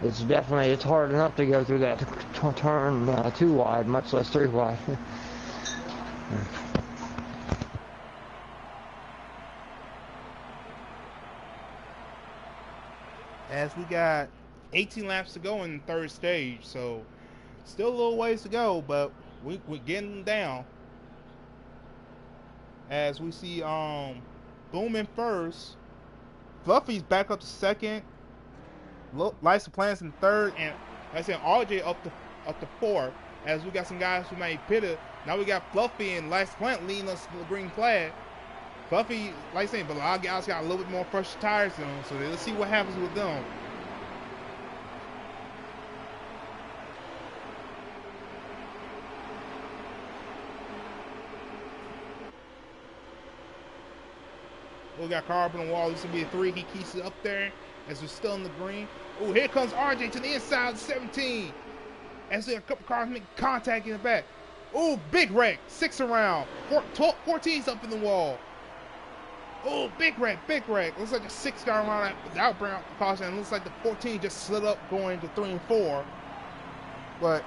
It's hard enough to go through that turn 2 wide, much less 3 wide. as we got 18 laps to go in the third stage, so still a little ways to go, but we're getting down. As we see Boom in first, Fluffy's back up to second, Lights of Plants in third, and like I said, RJ up to fourth. As we got some guys who might pitted. Now we got Fluffy and Lights of Plant leading us to the green flag. Fluffy, like I said, but a lot of guys got a little bit more fresh tires on them, so let's see what happens with them. We got car up on the wall. This will be a 3. He keeps it up there as we're still in the green. Oh, here comes RJ to the inside of 17. As a couple cars make contact in the back. Oh, big wreck. 6 around. 14's up in the wall. Oh, big wreck, big wreck. Looks like the 6 got around without brown caution. And looks like the 14 just slid up going to 3 and 4. But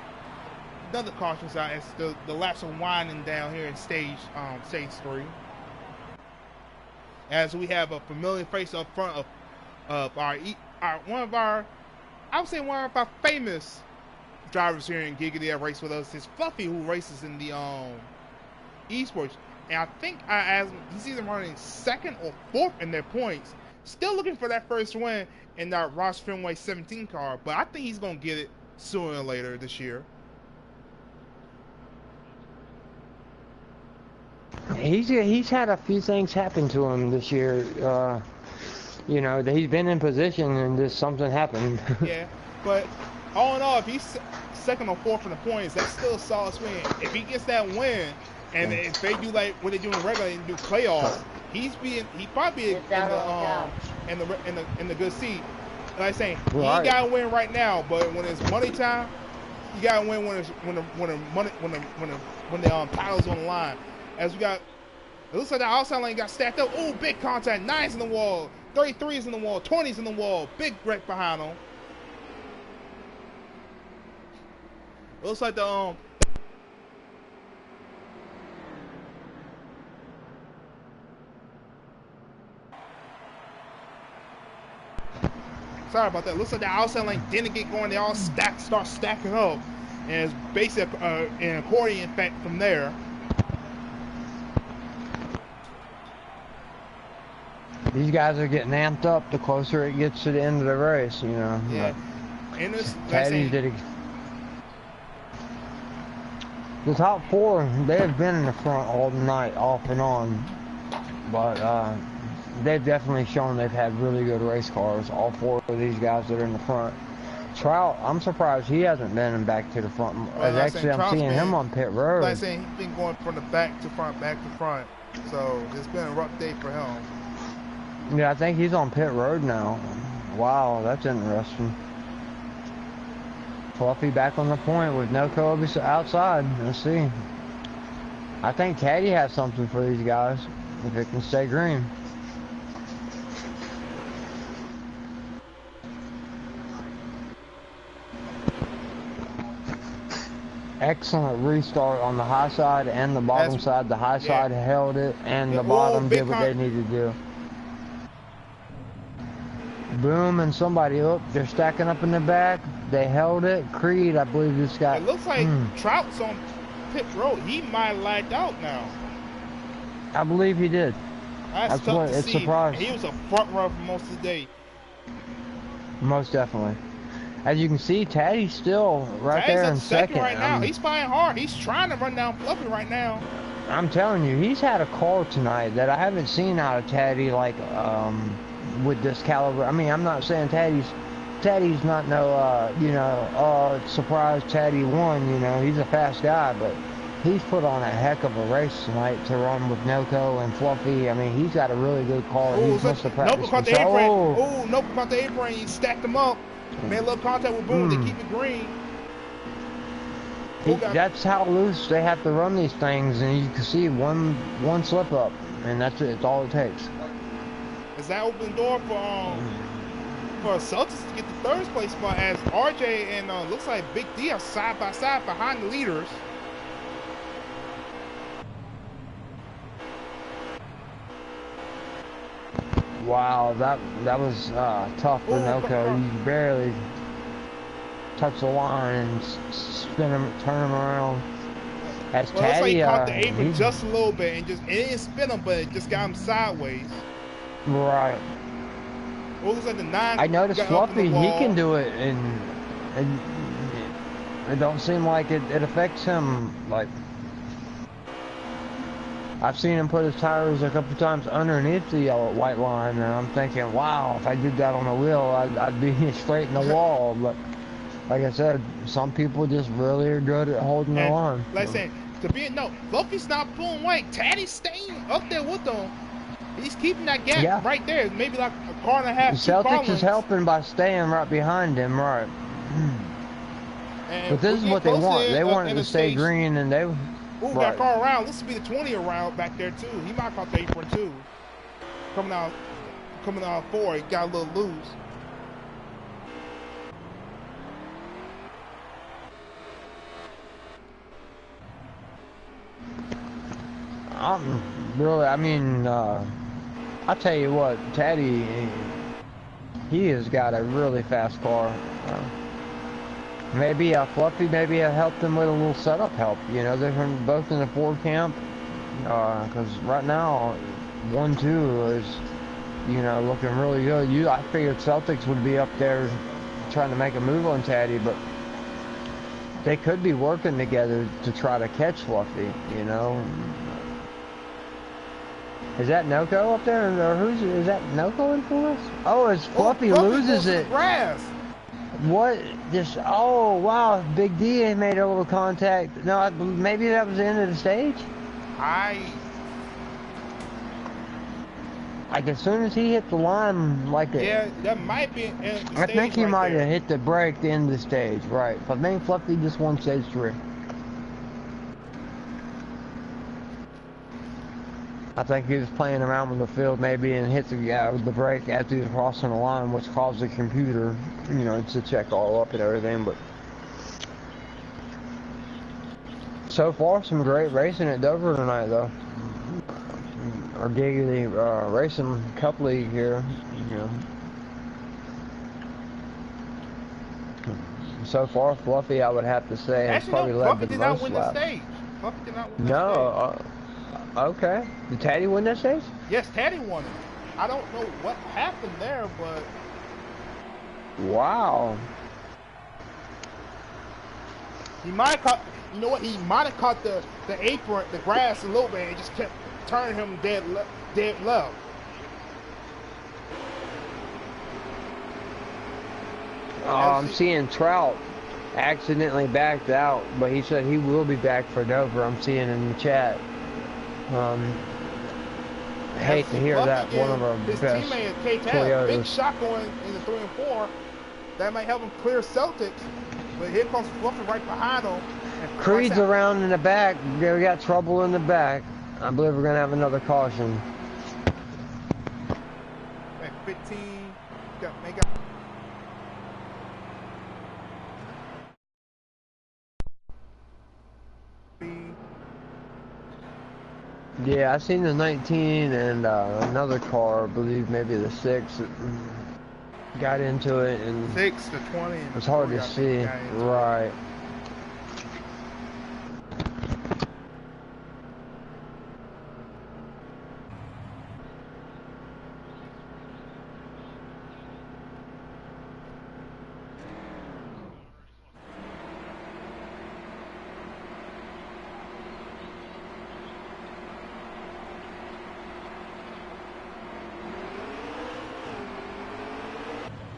another caution's out as the laps are winding down here in stage 3. As we have a familiar face up front of one of our famous drivers here in Giggity that race with us is Fluffy, who races in the esports. And I think he's either running 2nd or 4th in their points. Still looking for that first win in that Ross Fenway 17 car, but I think he's gonna get it sooner or later this year. He's had a few things happen to him this year. You know, that he's been in position and just something happened. Yeah, but all in all, if he's 2nd or 4th in the points, that's still a solid win. If he gets that win, and if they do like what they do in regular and do playoffs, he probably in the good seat. Like I'm saying, he ain't got to win right now, but when it's money time, you got to win when the title's on the line. As we got, it looks like the outside lane got stacked up. Oh, big contact, 9's in the wall, 33's in the wall, 20's in the wall, big wreck behind him. It looks like the sorry about that. Looks like the outside lane didn't get going. They all start stacking up, and it's basically an accordion effect from there. These guys are getting amped up the closer it gets to the end of the race, you know. Yeah. And this, the top 4, they have been in the front all night, off and on. But they've definitely shown they've had really good race cars, all 4 of these guys that are in the front. Trout, I'm surprised he hasn't been back to the front. Well, actually, I'm seeing him on pit road. Like I saying, he's been going from the back to front. So it's been a rough day for him. Yeah, I think he's on pit road now. Wow, that's interesting. Fluffy back on the point with no Kobe outside. Let's see. I think Ktatty has something for these guys if it can stay green. Excellent restart on the high side and the bottom side. The high side held it, and the bottom did what they needed to do. Boom, and somebody, look, they're stacking up in the back. They held it. Creed, I believe this guy. It looks like Trout's on pit road. He might have lagged out now. I believe he did. That's tough to see. Surprised. He was a front runner for most of the day. Most definitely. As you can see, Ktatty's still right there in second right now. He's fighting hard. He's trying to run down Fluffy right now. I'm telling you, he's had a car tonight that I haven't seen out of Ktatty, like, with this caliber. I mean, I'm not saying Ktatty's not no, surprise Ktatty won, you know, he's a fast guy, but he's put on a heck of a race tonight to run with Noco and Fluffy. I mean, he's got a really good car. He's must have practiced. Nope, caught the apron. He stacked them up. Made a little contact with Boom. They keep it green. That's how loose they have to run these things, and you can see one slip up, and that's it. It's all it takes. Is that open door for Celtics to get the third place spot as RJ and looks like Big D are side by side behind the leaders. Wow, that was tough for Noco. He barely touched the line and spin him, turn him around. As Well, looks like Taddy, he caught the apron just a little bit and it didn't spin him, but it just got him sideways. Right. Well, it looks like the 9. I noticed Fluffy, he can do it, and it don't seem like it affects him. Like, I've seen him put his tires a couple times underneath the yellow white line, and I'm thinking, wow, if I did that on the wheel, I'd be straight in the wall. But like I said, some people just really are good at holding the line. Like I said, Fluffy's not pulling white. Taddy's staying up there with them. He's keeping that gap right there. Maybe like a car and a half. The Celtics is helping by staying right behind him, right? But this is what they want. They want it to stay green, and they. Ooh, got a car around. This would be the 20 around back there too. He might caught the apron too. Coming out 4, he got a little loose. I mean, I'll tell you what, Taddy, he has got a really fast car. Maybe Fluffy, maybe I helped them with a little setup help. You know, they're both in the Ford camp. Because right now, 1-2 is, you know, looking really good. I figured Celtics would be up there trying to make a move on Taddy, but they could be working together to try to catch Fluffy, you know. Is that Noco up there, or is that Noco in for us? Oh, it's Fluffy loses it. Grass. What? Just wow! Big D made a little contact. No, maybe that was the end of the stage. Like as soon as he hit the line, that might be. I think he might have hit the brake to end the stage, right? But maybe Fluffy just won stage 3. I think he was playing around with the field maybe and hit the brake as he was crossing the line, which caused the computer, you know, to check all up and everything. But so far, some great racing at Dover tonight, though. Our Giggity Racing Cup League here, you know. So far, Fluffy, I would have to say, has probably led the most laps. Fluffy did not win the stage. Okay. Did Taddy win that stage? Yes, Taddy won it. I don't know what happened there, but... Wow. He might have caught... You know what? He might have caught the apron, the grass a little bit, and just kept turning him dead left. I'm seeing Trout accidentally backed out, but he said he will be back for Dover. I'm seeing in the chat. I hate to hear that. One of our his best teammate Ktatty, Toyotas. big shot going in the 3 and 4. That might help him clear Celtics. But here comes Fluffy right behind him. Creed's around in the back. We got trouble in the back. I believe we're gonna have another caution. 15. Yeah, I seen the 19 and another car, I believe maybe the 6, got into it, and 6 to 20. It's hard to see, right?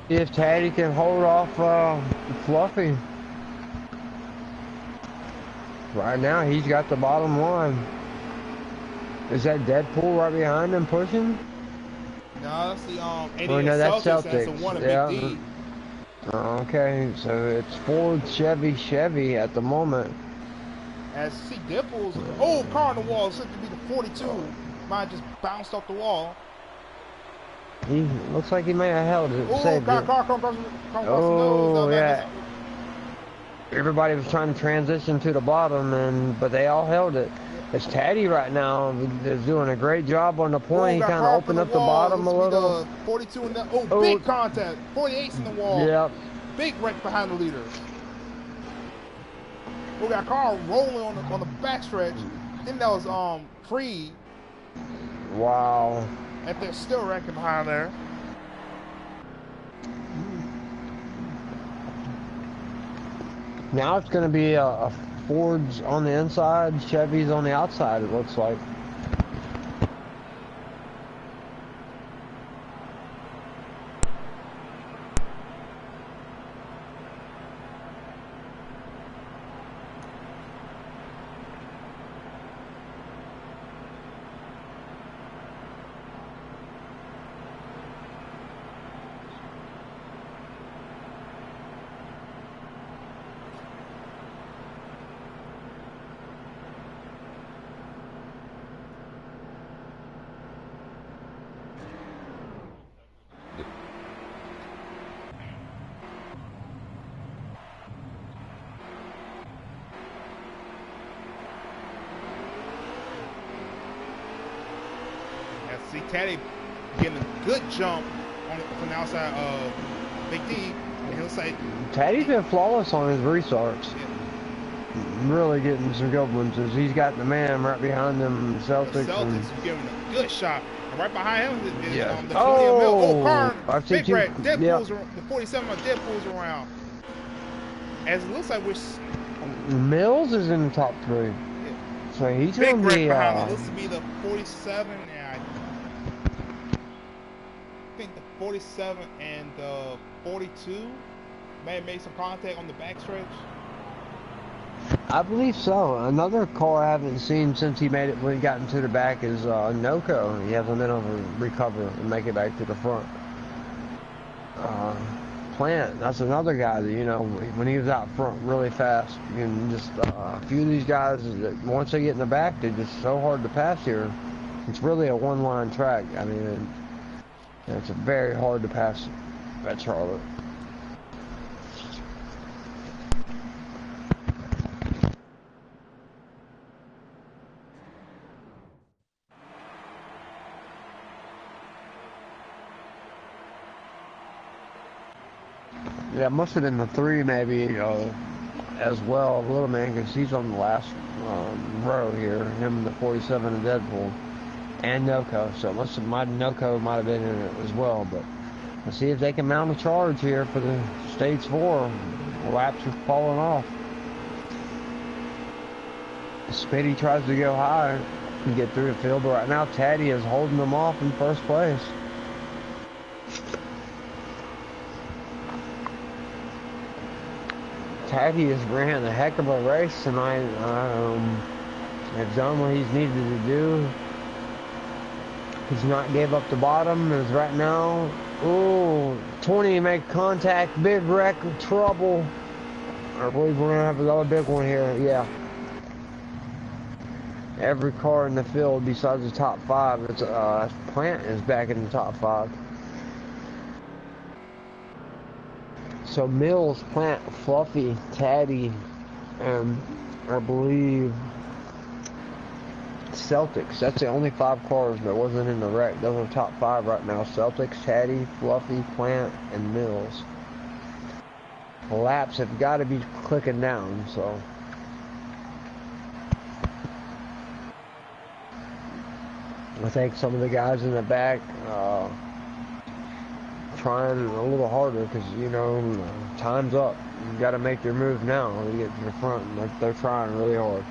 If Taddy can hold off Fluffy. Right now, he's got the bottom line. Is that Deadpool right behind him pushing? No, that's the 88 oh, no, that's Celtics. Celtics. That's the one yeah. Big D. Okay, so it's Ford, Chevy at the moment. As you see Deadpool's, car on the wall. It's going to be the 42. Mine just bounced off the wall. He looks like he may have held it. Car across the nose. Yeah. Everybody was trying to transition to the bottom, but they all held it. It's Taddy right now is doing a great job on the point. Oh, He got kind of car up in opened the up the wall. bottom Looks a to be little. the 42 in the. Oh, Oh, big contact. 48's in the wall. yep. Big wreck behind the leader. We got a car rolling on the backstretch. I think that was Creed. Wow. And they're still wrecking behind there. Now it's going to be a Ford's on the inside, Chevy's on the outside, it looks like. See Taddy getting a good jump from the outside of Big D, and he'll say Taddy's been flawless on his restarts. Yeah. Really getting some good ones as he's got the man right behind them, Celtics. The Celtics giving a good shot. And right behind him is Yeah. the 20 Mill. Oh, car, big wreck. Yep. The 47 of Deadpool's around. As it looks like Mills is in the top 3. So he's big going to wreck be... behind him. Looks to be the 47 and I think the 47 and the 42 may have made some contact on the backstretch. I believe so. Another car I haven't seen since he made it when he got into the back is Noco. He hasn't been able to recover and make it back to the front. Plant, that's another guy that, you know, when he was out front really fast. And just a few of these guys, once they get in the back, they're just so hard to pass here. It's really a one-line track. I mean, it's very hard to pass at Charlotte. Yeah, it must have been the 3 maybe as well, Little Man, because he's on the last row here. Him and the 47 of Deadpool and Noco. So Noco might have been in it as well. But let's see if they can mount a charge here for the Stage 4. Laps are falling off. Spitty tries to go high and get through the field, but right now Taddy is holding them off in first place. Taddy has ran a heck of a race tonight. Has done what he's needed to do. He's not gave up the bottom. Is right now. Ooh, 20 make contact. Big wreck, trouble. I believe we're gonna have another big one here. Yeah. Every car in the field besides the top 5, it's Plant is back in the top 5. So Mills, Plant, Fluffy, Taddy, and I believe Celtics. That's the only 5 cars that wasn't in the wreck. Those are top 5 right now. Celtics, Taddy, Fluffy, Plant, and Mills. Laps have got to be clicking down, so. I think some of the guys in the back trying a little harder because, you know, time's up. You got to make your move now to get to the front. Like they're trying really hard.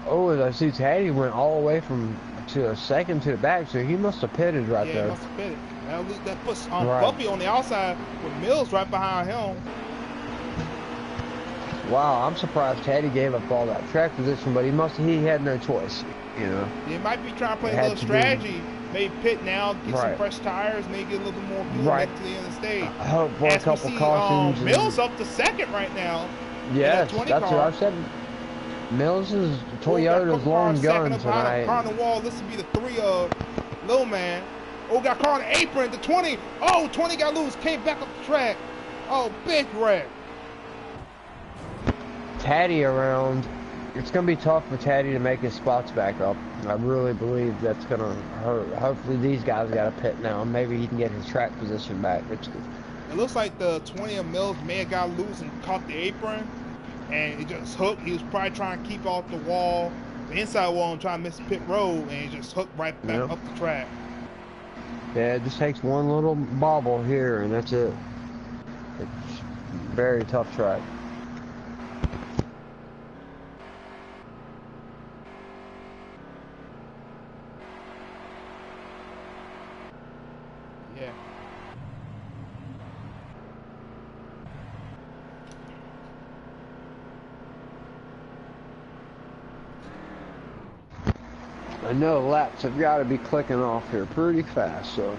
Oh, as I see Taddy went all the way to a second to the back, so he must have pitted right there. Yeah, he must have pitted. That puts Buffy on the outside with Mills right behind him. Wow, I'm surprised Taddy gave up all that track position, but he had no choice, you know. He might be trying to play a little strategy. Maybe pit now, get some fresh tires, maybe get a little bit more fuel back to the end of the stage. Hope for a couple cautions. Mills up to second right now. Yes, that's what I said. Mills is Toyota's long gun tonight. Car on the wall. This would be the 3 of Lil Man. Oh, got caught on the apron. The 20. Oh, 20 got loose. Came back up the track. Oh, big wreck. Taddy around. It's going to be tough for Taddy to make his spots back up. I really believe that's going to hurt. Hopefully these guys got a pit now. Maybe he can get his track position back. It looks like the 20 of Mills may have got loose and caught the apron. And it just hooked. He was probably trying to keep off the wall, the inside wall, and trying to miss pit road. And it just hooked right back up the track. Yeah, it just takes one little bobble here, and that's it. It's a very tough track. Yeah. I know laps have got to be clicking off here pretty fast, so.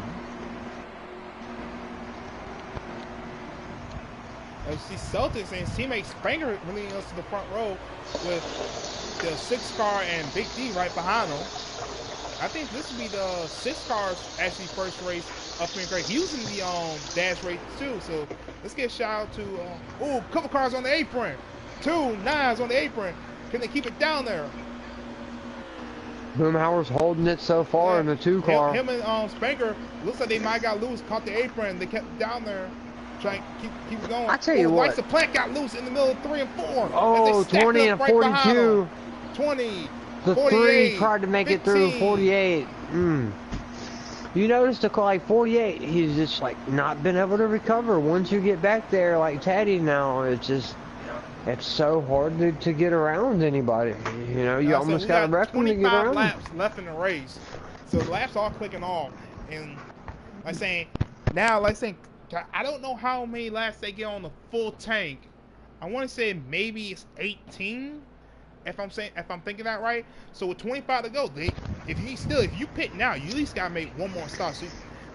As you see, Celtics and his teammate Spanger really us to the front row with the 6 car and Big D right behind him. I think this would be the 6 cars actually first race up in Great. He was in the dash race too, so let's get a shout out to oh, couple cars on the apron. 2 9s on the apron. Can they keep it down there? Boomhauer's holding it so far in the 2 car. Him and Spanger looks like they might got loose, caught the apron. They kept it down there, trying to keep it going. I tell you what, Lights of Plant got loose in the middle of 3 and 4. Oh, 20 and 42. 20. The 3 tried to make 15. it through 48. You notice the like 48, he's just like not been able to recover. Once you get back there, like Taddy now, it's just. It's so hard to get around anybody. You know, you almost got to wreck them to get around. 25 laps left in the race. So the laps are clicking off. And like saying, I don't know how many laps they get on the full tank. I want to say maybe it's 18, if I'm thinking that right. So with 25 to go, if you pit now, you at least got to make one more stop. So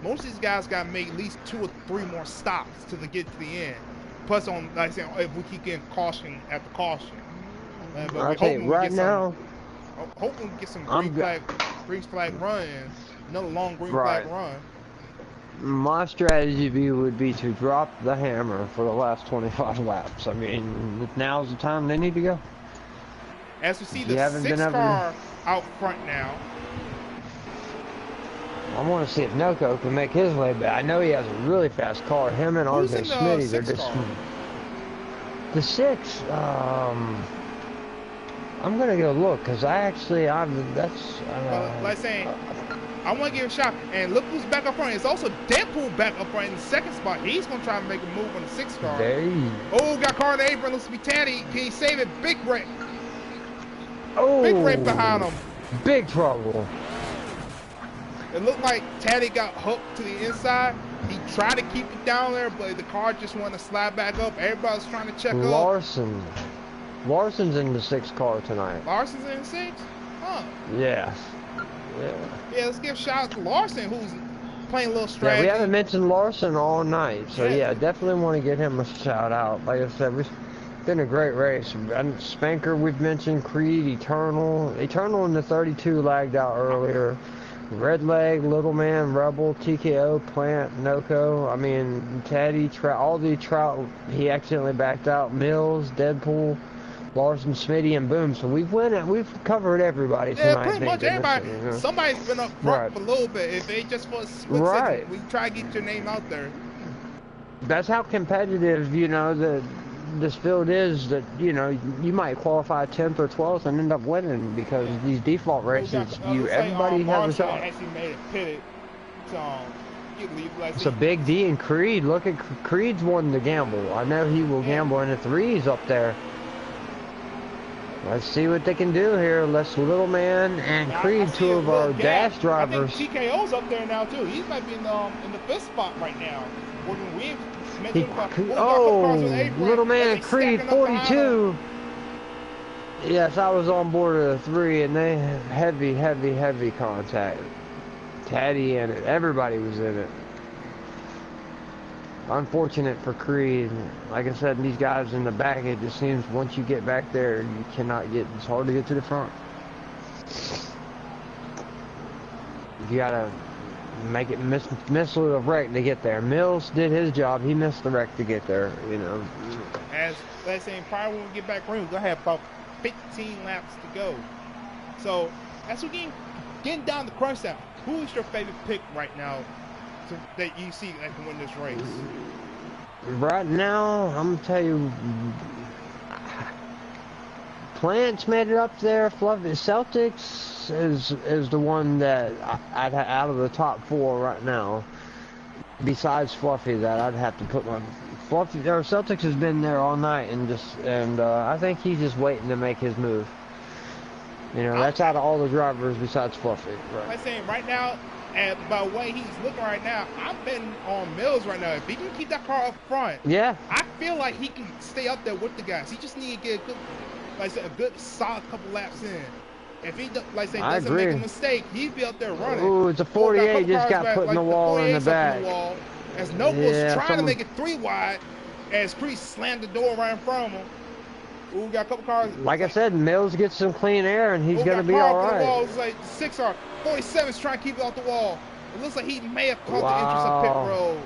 most of these guys got to make at least 2 or 3 more stops to get to the end. Plus, on like I said, if we keep getting caution after caution. But right now, hoping we get some green flag run and another long green flag run. My strategy would be to drop the hammer for the last 25 laps. I mean, now's the time they need to go. As we see the 6 car out front now. I want to see if Noko can make his way back. I know he has a really fast car. Him and RJ Smitty, they're just... The 6, I'm going to go look, because like saying, I want to give a shot. And look who's back up front. It's also Deadpool back up front in the 2nd spot. He's going to try to make a move on the 6 car. Oh, got car in the apron. Looks to be Taddy. Can he save it? Big wreck. Oh, big wreck behind him. Big trouble. It looked like Taddy got hooked to the inside. He tried to keep it down there, but the car just wanted to slide back up. Everybody's trying to check up. Larson's in the 6 car tonight. Larson's in the 6? Huh. Yeah. Yeah, let's give a shout out to Larson, who's playing a little strategy. Yeah, we haven't mentioned Larson all night, so yeah, definitely want to give him a shout out. Like I said, it's been a great race. Spanker we've mentioned, Creed, Eternal in the 32 lagged out earlier. Red Leg, Little Man, Rebel, TKO, Plant, Noko. I mean, Taddy, all the Trout. He accidentally backed out. Mills, Deadpool, Larson, Smitty, and Boom. So we've covered everybody tonight. Yeah, pretty much everybody. Somebody's been up front for a little bit. If they just for a split second, we try to get your name out there. That's how competitive, you know, this field is, that, you know, you might qualify 10th or 12th and end up winning, because these default races, everybody has a shot. Actually made it pitted. So Big D and Creed, look at Creed's won the gamble. I know he will gamble in the 3s up there. Let's see what they can do here. Little Man and Creed, 2 of our dash drivers. I think TKO's up there now too. He might be in the 5th spot right now. Little Man, Creed, 42. Yes, I was on board of the 3, and they have heavy contact. Taddy in it. Everybody was in it. Unfortunate for Creed. Like I said, these guys in the back, it just seems once you get back there, you cannot get, it's hard to get to the front. You gotta make it miss the wreck to get there. Mills did his job. He missed the wreck to get there. You know. As let's say, probably when we get back room, we're gonna have about 15 laps to go. So as we're getting down the crunch time, who is your favorite pick right now that you see that can win this race? Right now, I'm gonna tell you, Plants made it up there. Fluffy Celtics is the one that I'd out of the top 4 right now. Besides Fluffy, that I'd have to put my Fluffy. Or Celtics has been there all night and I think he's just waiting to make his move. You know, that's out of all the drivers besides Fluffy. Right. I'm saying right now, and by the way he's looking right now, I'm betting on Mills right now. If he can keep that car up front, yeah, I feel like he can stay up there with the guys. He just need to get a good, like I said, a good solid couple laps in. If he, like I say, doesn't make a mistake, he'd be up there running. Ooh, it's a 48 just got put in the wall in the back. As Nobles trying to make it 3 wide, as Crease slammed the door right in front of him. Ooh, we got a couple cars. Like I said, Mills gets some clean air and he's gonna be all right. It's like 6R, 47's trying to keep it off the wall. It looks like he may have caught the entrance of pit road.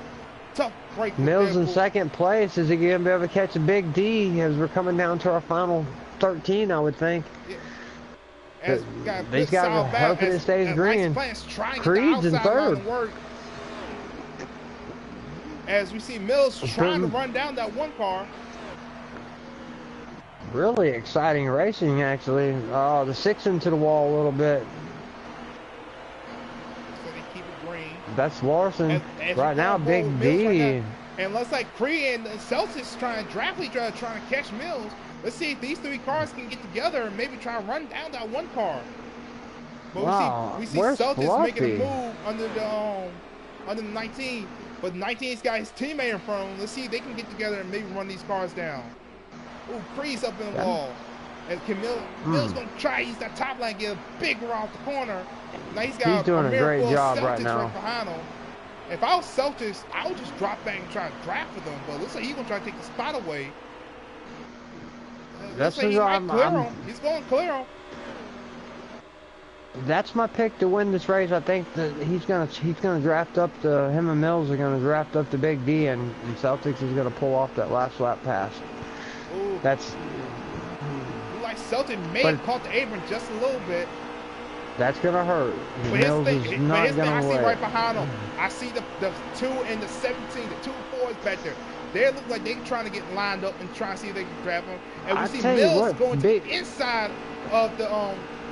Tough break. Mills in second place. Is he gonna be able to catch a big D as we're coming down to our final 13? I would think. Yeah. These guys are hoping it stays green. Creed's in third. As we see Mills trying to run down that one car. Really exciting racing, actually. Oh, the 6 into the wall a little bit. So they keep it green. That's Larson. Right now, Big D. Right now. And looks like Creed and Celtics trying to catch Mills. Let's see if these 3 cars can get together and maybe try to run down that one car. But we see Celtics making a move under the 19. But 19's got his teammate in front of him. Let's see if they can get together and maybe run these cars down. Ooh, Creed's up in the wall. And Mills gonna try to use that top line, get a big run off the corner. Now he's doing a great job right now. Right behind him. If I was Celtics, I would just drop back and try to draft for them. But it looks like he's gonna try to take the spot away. That's like he's going to clear him. That's my pick to win this race. I think that he's gonna draft up him and Mills are gonna draft up the Big D, and Celtics is gonna pull off that last lap pass. Ooh. That's like Celtic may have caught the apron just a little bit. That's gonna hurt. Mills is not gonna I see wait. right behind him. I see the 2 and the 17, the 2 4s back there. They look like they're trying to get lined up and try to see if they can grab him. And we see Mills going to the inside of the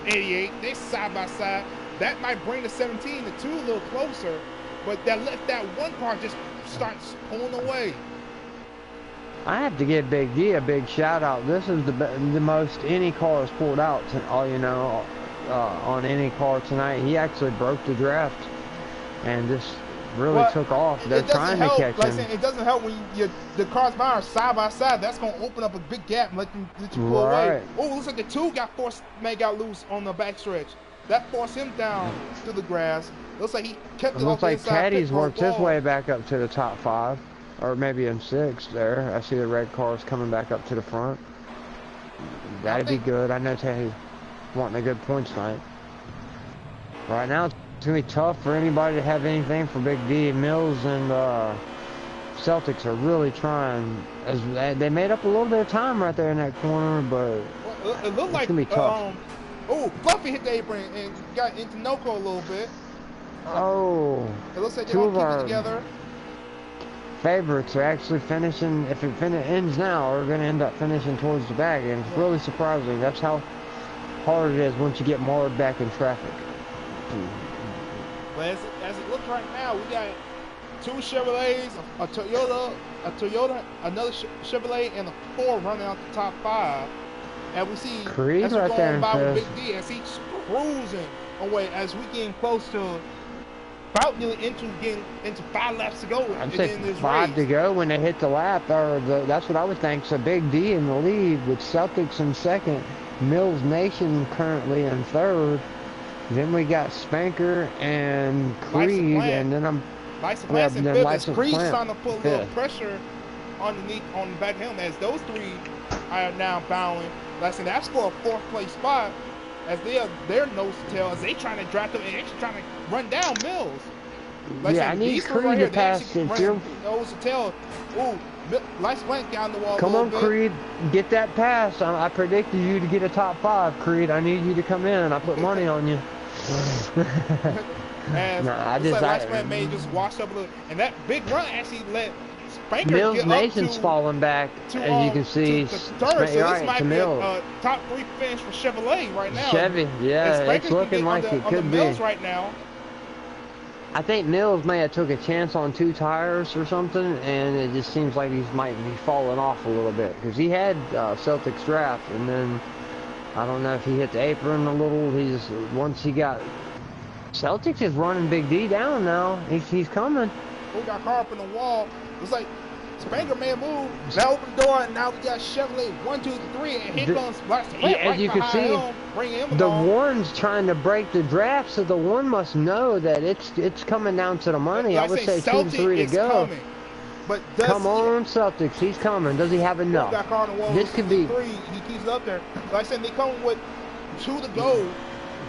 88. They're side by side. That might bring the 17, the 2 a little closer. But that one car just starts pulling away. I have to give Big D a big shout out. This is the most any car has pulled out on any car tonight. He actually broke the draft and just really took off. They're trying to catch him. It doesn't help when the cars behind are side by side. That's going to open up a big gap and let you pull away. Oh, looks like the 2 got loose on the backstretch. That forced him down to the grass. Looks like he kept it off the inside. Caddy's worked his way back up to the top 5. Or maybe in 6 there. I see the red cars coming back up to the front. That'd be good. I know Teddy wanting a good points night. Right now, it's going to be tough for anybody to have anything for Big D. Mills and Celtics are really trying. As they made up a little bit of time right there in that corner, but it looked like it's going to be tough. Fluffy hit the apron and got into Noco a little bit. Oh. It looks like they're going to keep it together. Favorites are actually finishing, if it ends now, are going to end up finishing towards the back, and it's really surprising. That's how hard it is once you get marred back in traffic. But as it looks right now, we got 2 Chevrolets, a Toyota, another Chevrolet, and a 4 running out the top 5. And we see Creed as we're right going by with Big D, as he's cruising away as we getting close to about into 5 laps to go. I'd say 5 to go when they hit the lap. That's what I would think. So Big D in the lead with Celtics in 2nd. Mills Nation currently in 3rd. Then we got Spanker and Creed, and then License Plant and 5th. Creed's trying to put a little pressure on the back of him as those 3 are now bowing. Like I said, that's for a 4th place spot. As they're nose to tail, as they trying to draft them and actually trying to run down Mills. Like Yeah, I saying need these ones Creed right to here, they pass. actually If running you're, nose to tail. Ooh, Light Splint down the wall a come little on, bit. Creed, get that pass. I predicted you to get a top 5, Creed. I need you to come in. I put money on you. And Nah, looks like Light Splint may just washed up a little, and that big run actually let Spanker Mills get up Mason's falling back, as you can to see. the third. So You're this right, to might be Mills. a top 3 finish for Chevrolet right now. Chevy, And yeah, it's Spanker can looking get like it on the could be. Mills right now. I think Mills may have took a chance on 2 tires or something, and it just seems like he might be falling off a little bit because he had Celtics draft, and then I don't know if he hit the apron a little. Once he got Celtics is running Big D down now. He's coming. We got car up in the wall. It's like Spanker may have moved. Now open the door, and now we got Chevrolet 1, 2, 3, and here comes Light Splint as right you can behind see, him, bringing him the along. one's trying to break the draft, so the one must know that it's coming down to the money. I would say 2 to 3 to go. Coming. But Come on, Celtics. He's coming. Does he have enough? Got car on the wall. This could be 3. He keeps it up there. Like I said, they come with 2 to go.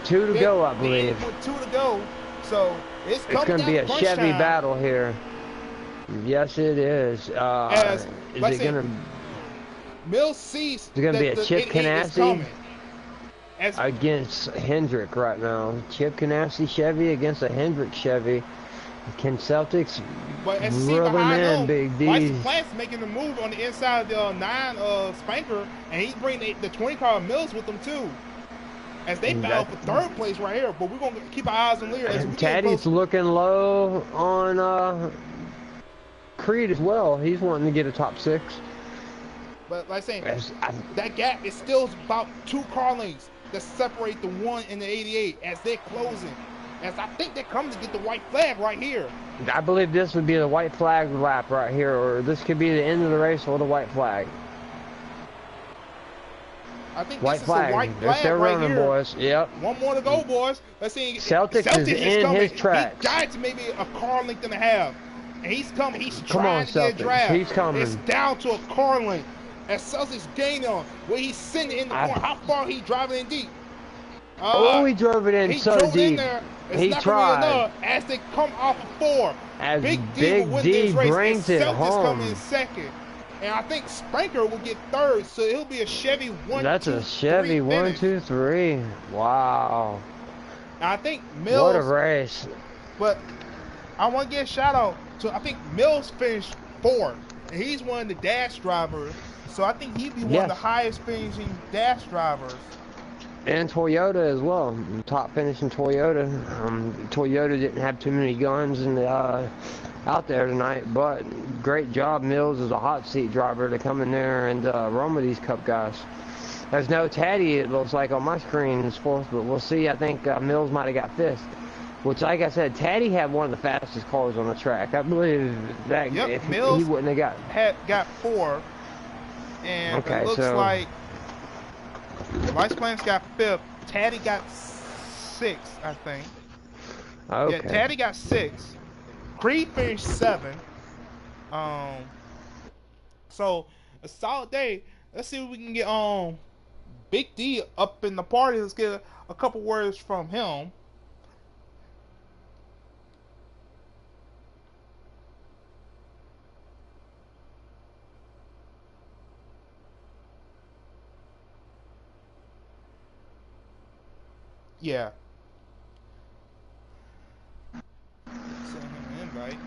2 to go, I believe. With 2 to go. So it's going to be a Chevy battle here. Yes, it is. Is it going to? Mills sees. It's going to be a Chip Ganassi against Hendrick right now. Chip Ganassi Chevy against a Hendrick Chevy. Can Celtics reel him in, Big D? Light Splint's making the move on the inside of the 9 Spanker, and he's bringing the 20 car Mills with him too. As they battle for 3rd place right here, but we're gonna keep our eyes on Lear. Taddy's looking low on Creed as well. He's wanting to get a top 6. But like saying, that gap is still about 2 car lengths that separate the 1 and the 88 as they're closing. As I think they're coming to get the white flag right here. I believe this would be the white flag lap right here, or this could be the end of the race or the white flag. I think white this flag. is a white flag they're right running, here. Boys. Yep. 1 more to go, boys. Let's see. Celtics is in coming. his tracks. He got to maybe a car length and a half. And he's coming. He's trying to Celtics. get a draft. He's coming. It's down to a car length. As Celtics gain on where he's sitting in the corner. How far he driving in deep? He drove it in so deep. deep. In there. It's he not tried. Enough as they come off of 4. As Big D will win this race, brings and it Celtics home. come in 2nd. And I think Spanker will get 3rd, so it'll be a Chevy 1, That's 2, a Chevy 1, 2, 3. Wow. And I think Mills. What a race. But I want to give a shout out to, I think Mills finished 4th. And he's one of the dash drivers. So I think he'd be one of the highest finishing dash drivers. And Toyota as well. Top finishing Toyota. Toyota didn't have too many guns in the, out there tonight, but great job, Mills, as a hot seat driver to come in there and run with these Cup guys. There's no Taddy, it looks like, on my screen is 4th, but we'll see. I think Mills might have got 5th, which, like I said, Taddy had one of the fastest cars on the track. I believe that if Mills he wouldn't have got 4, and okay, it looks like Light Splint's got 5th. Taddy got 6th, I think. Okay. Yeah, Taddy got 6th. Creed finished 7th. So a solid day. Let's see if we can get Big D up in the party. Let's get a couple words from him. Yeah. Send him an invite.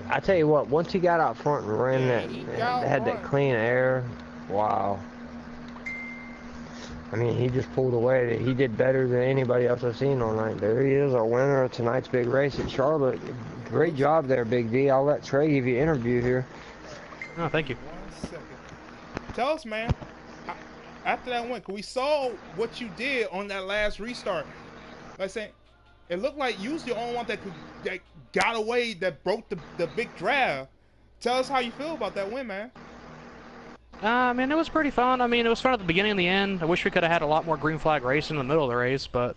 I tell you what, once he got out front and ran that clean air, wow. I mean, he just pulled away. He did better than anybody else I've seen all night. There he is, our winner of tonight's big race at Charlotte. Great job there, Big D. I'll let Trey give you an interview here. Oh, thank you. 1 second. Tell us, man, after that win, cause we saw what you did on that last restart. Like saying, it looked like you was the only one that got away, that broke the big draft. Tell us how you feel about that win, man. I mean, it was pretty fun. I mean, it was fun at the beginning and the end. I wish we could have had a lot more green flag racing in the middle of the race, but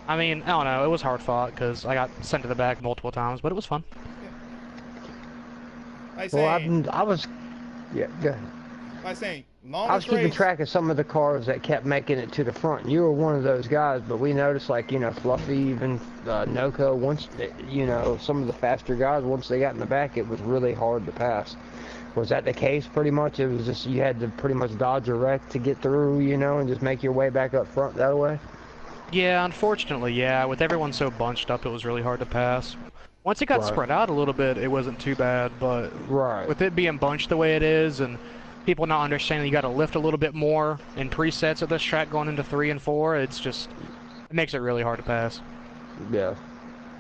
I mean, I don't know. It was hard fought because I got sent to the back multiple times, but it was fun. Like Well, saying, I was, yeah, go ahead. Like saying, I was Longest keeping race. track of some of the cars that kept making it to the front. You were one of those guys, but we noticed, like, you know, Fluffy, even Noco, once, you know, some of the faster guys, once they got in the back, it was really hard to pass. Was that the case pretty much? It was just you had to pretty much dodge a wreck to get through, you know, and just make your way back up front that way? Yeah, unfortunately, yeah. With everyone so bunched up, it was really hard to pass. Once it got Right. spread out a little bit, it wasn't too bad, but Right. with it being bunched the way it is and people not understanding you got to lift a little bit more in presets of this track going into 3 and 4, it's just, it makes it really hard to pass. Yeah.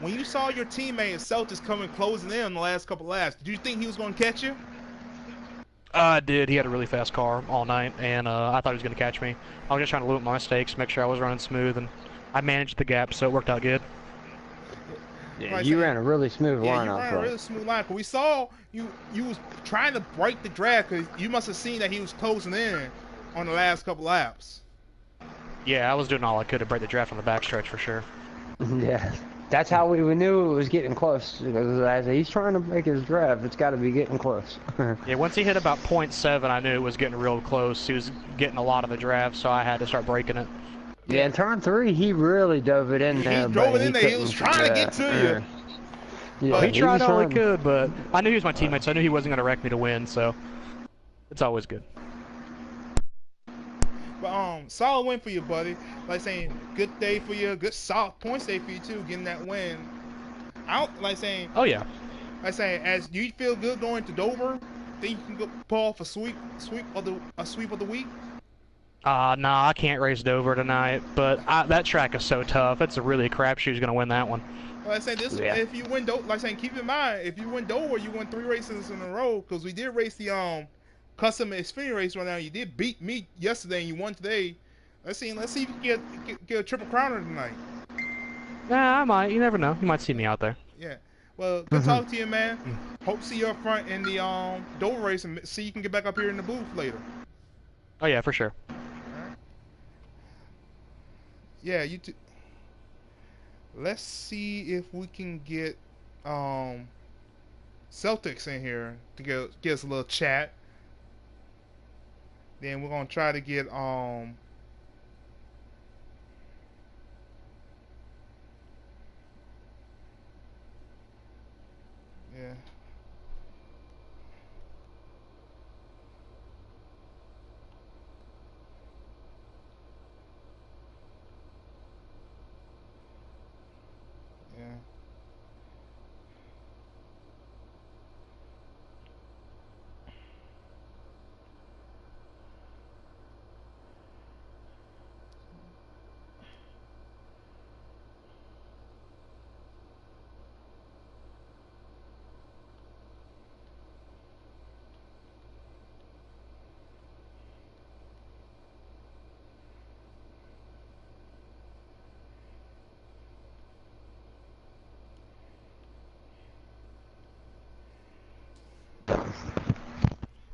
When you saw your teammate Celtics coming closing in on the last couple laps, did you think he was going to catch you? I did. He had a really fast car all night, and I thought he was going to catch me. I was just trying to limit my mistakes, make sure I was running smooth, and I managed the gap, so it worked out good. Yeah, you ran a really smooth Yeah, line you out ran a front. really smooth line. Cause we saw you was trying to break the drag because you must have seen that he was closing in on the last couple laps. Yeah, I was doing all I could to break the draft on the backstretch for sure. Yeah. That's how we knew it was getting close. As he's trying to make his draft, it's got to be getting close. Yeah, once he hit about 0.7, I knew it was getting real close. He was getting a lot of the draft, so I had to start breaking it. Yeah, in turn 3, he really dove it in there. He drove but it in there. He was trying to get to you. Yeah, He tried was all he trying. could, but I knew he was my teammate, so I knew he wasn't going to wreck me to win, so it's always good. But solid win for you, buddy. Like saying, good day for you. Good solid points day for you too, getting that win. Like saying, Oh yeah. Like saying, as you feel good going to Dover, think you can go pull off a sweep of the week. Nah, I can't race Dover tonight, but that track is so tough. It's a really a crapshoot who's going to win that one. Like I say, this if you win Dover, like saying, keep in mind, if you win Dover, you win 3 races in a row because we did race the custom Xfinity race right now. You did beat me yesterday and you won today. Let's see if you can get a triple crowner tonight. Nah, I might. You never know. You might see me out there. Yeah. Well, good talk to you, man. Hope to see you up front in the Dover race and see you can get back up here in the booth later. Oh yeah, for sure. Alright. Yeah, you too. Let's see if we can get Celtics in here to get us a little chat. Then we're gonna try to get yeah. Yeah.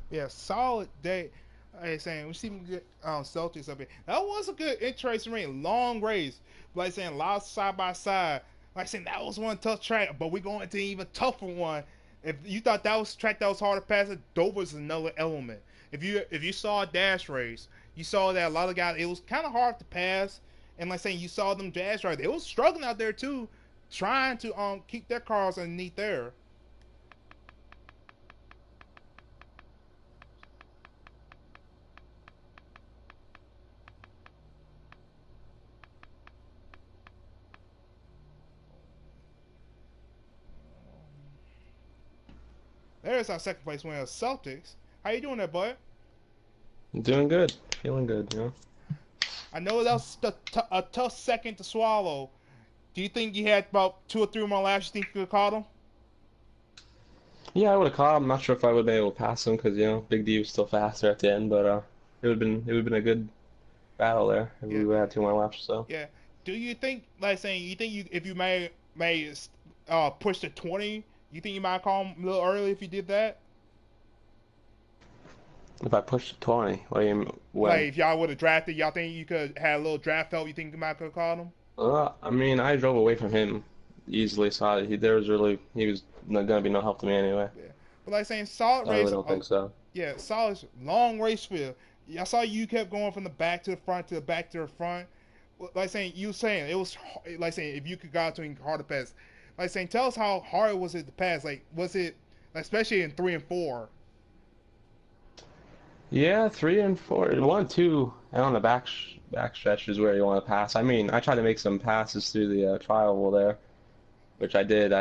Yeah, solid day. Like saying we see good Celtics up here. That was a good interesting race, long race. Like saying, a lot of side by side. Like saying that was one tough track, but we're going to an even tougher one. If you thought that was a track that was hard to pass, Dover's another element. If you saw a dash race, you saw that a lot of guys it was kind of hard to pass. And like saying, you saw them dash right, they was struggling out there too, trying to keep their cars underneath there. There's our second place winner, Celtics. How you doing there, bud? Doing good. Feeling good, you know? I know that was a tough second to swallow. Do you think you had about 2 or 3 more laps? You think you could have caught him? Yeah, I would have caught him. I'm not sure if I would have been able to pass him because, you know, Big D was still faster at the end, but it would have been a good battle there if we would have had 2 more laps or so. Yeah. Do you think, like saying, if you may push to 20, you think you might call him a little early if you did that? If I pushed to 20, what do you mean? When? Like if y'all would have drafted, y'all think you could have a little draft help? You think you might could have called him? I mean, I drove away from him easily, so he was not gonna be no help to me anyway. Yeah. But like saying, solid I race. really don't think so. Yeah, solid long race field. I saw you kept going from the back to the front to the back to the front. Like saying you saying it was like saying if you could go to hard to pass. Like saying tell us how hard was it to pass. Like was it especially in 3 and 4? Yeah, 3 and 4, 1, 2, and on the back stretch is where you want to pass. I mean, I tried to make some passes through the trial there, which I did.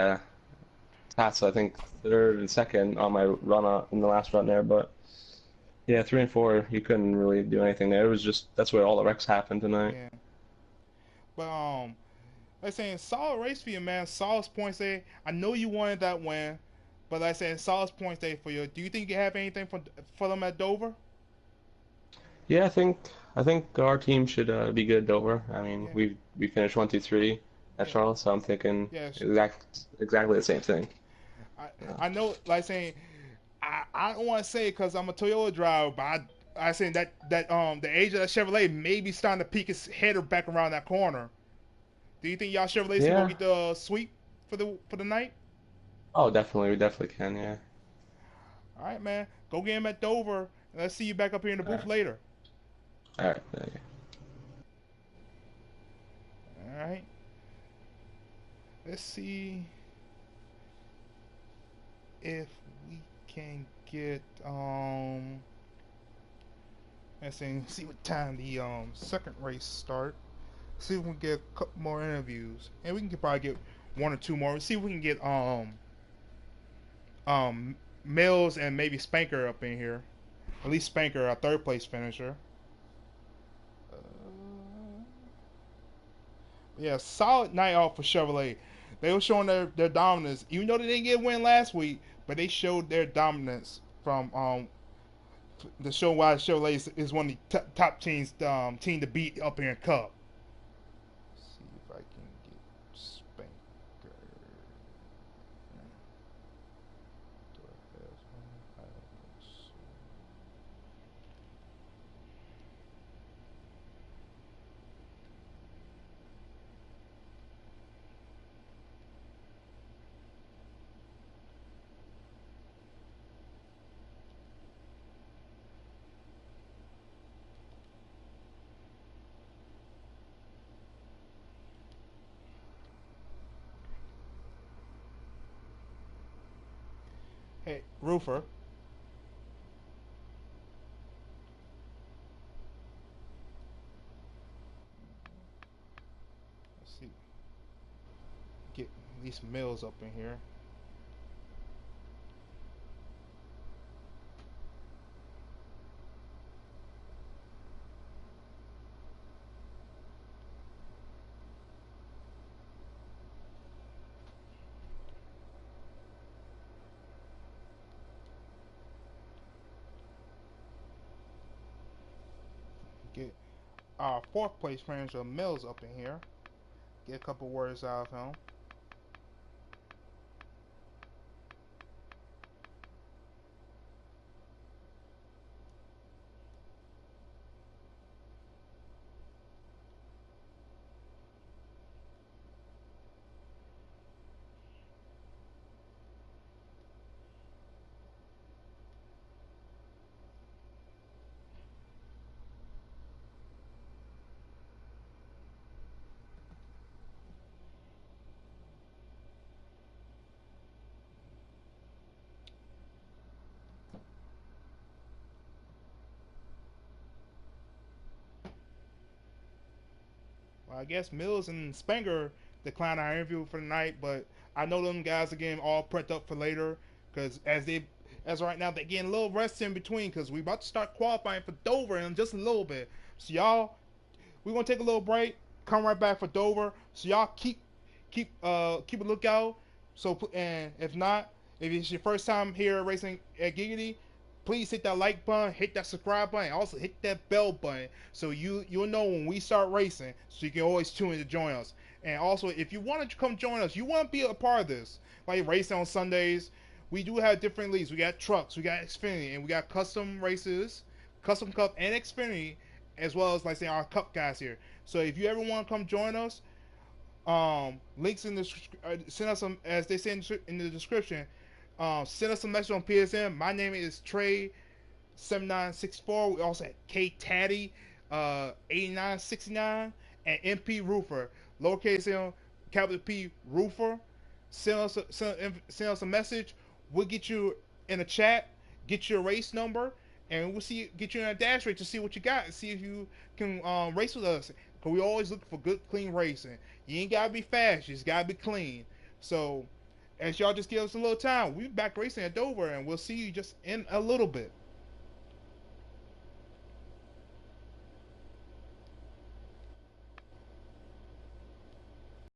Passed I think third and second on my run in the last run there, but yeah, 3 and 4, you couldn't really do anything there. It was just that's where all the wrecks happened tonight. Yeah. But like saying solid race for you, man. Solid points day. I know you wanted that win, but like I said, solid points day for you. Do you think you have anything for them at Dover? Yeah, I think our team should be good over. I mean, Yeah. we finished 1, 2, 3 at Yeah. Charlotte, so I'm thinking Yeah. exactly the same thing. I Yeah. I know like saying I don't want to say it because I'm a Toyota driver, but I saying that the age of that Chevrolet may be starting to peek its head back around that corner. Do you think y'all Chevrolets can go Yeah. get the sweep for the night? Oh, definitely, we definitely can. Yeah. All right, man. Go get him at Dover. And let's see you back up here in the All booth right. later. All right. Thank you. All right. Let's see if we can get let's see what time the second race start. See if we can get a couple more interviews, and we can probably get 1 or 2 more. See if we can get um Mills and maybe Spanker up in here. At least Spanker, a third place finisher. Uh, yeah, solid night off for Chevrolet. They were showing their dominance, even though they didn't get a win last week. But they showed their dominance from the show why Chevrolet is one of the top teams team to beat up here in Cup. See if I can get Spanker. Hey, Roofer. Let's see. Get at least Mills up in here. Get our fourth place finisher Mills up in here. Get a couple words out of him. Well, I guess Mills and Spanger declined our interview for the night, but I know them guys are getting all prepped up for later because as right now they're getting a little rest in between because we about to start qualifying for Dover in just a little bit. So y'all, we're gonna take a little break, come right back for Dover. So y'all keep a lookout. So and if not, if it's your first time here racing at Giggity, please hit that like button, hit that subscribe button, also hit that bell button so you'll know when we start racing, so you can always tune in to join us. And also, if you want to come join us, you want to be a part of this, like racing on Sundays. We do have different leagues. We got trucks, we got Xfinity, and we got custom races, custom cup and Xfinity, as well as like say our cup guys here. So if you ever want to come join us, links in the send us some as they say in the description. Send us a message on PSN. My name is Ktatty7964. We also had Ktatty8969 and MP Roofer. Lowercase M, capital P Roofer. Send us a message. We'll get you in a chat, get your race number, and we'll get you in a dash race to see what you got and see if you can race with us. Cause we always look for good, clean racing. You ain't gotta be fast, you just gotta be clean. So, as y'all just give us a little time, we'll be back racing at Dover, and we'll see you just in a little bit.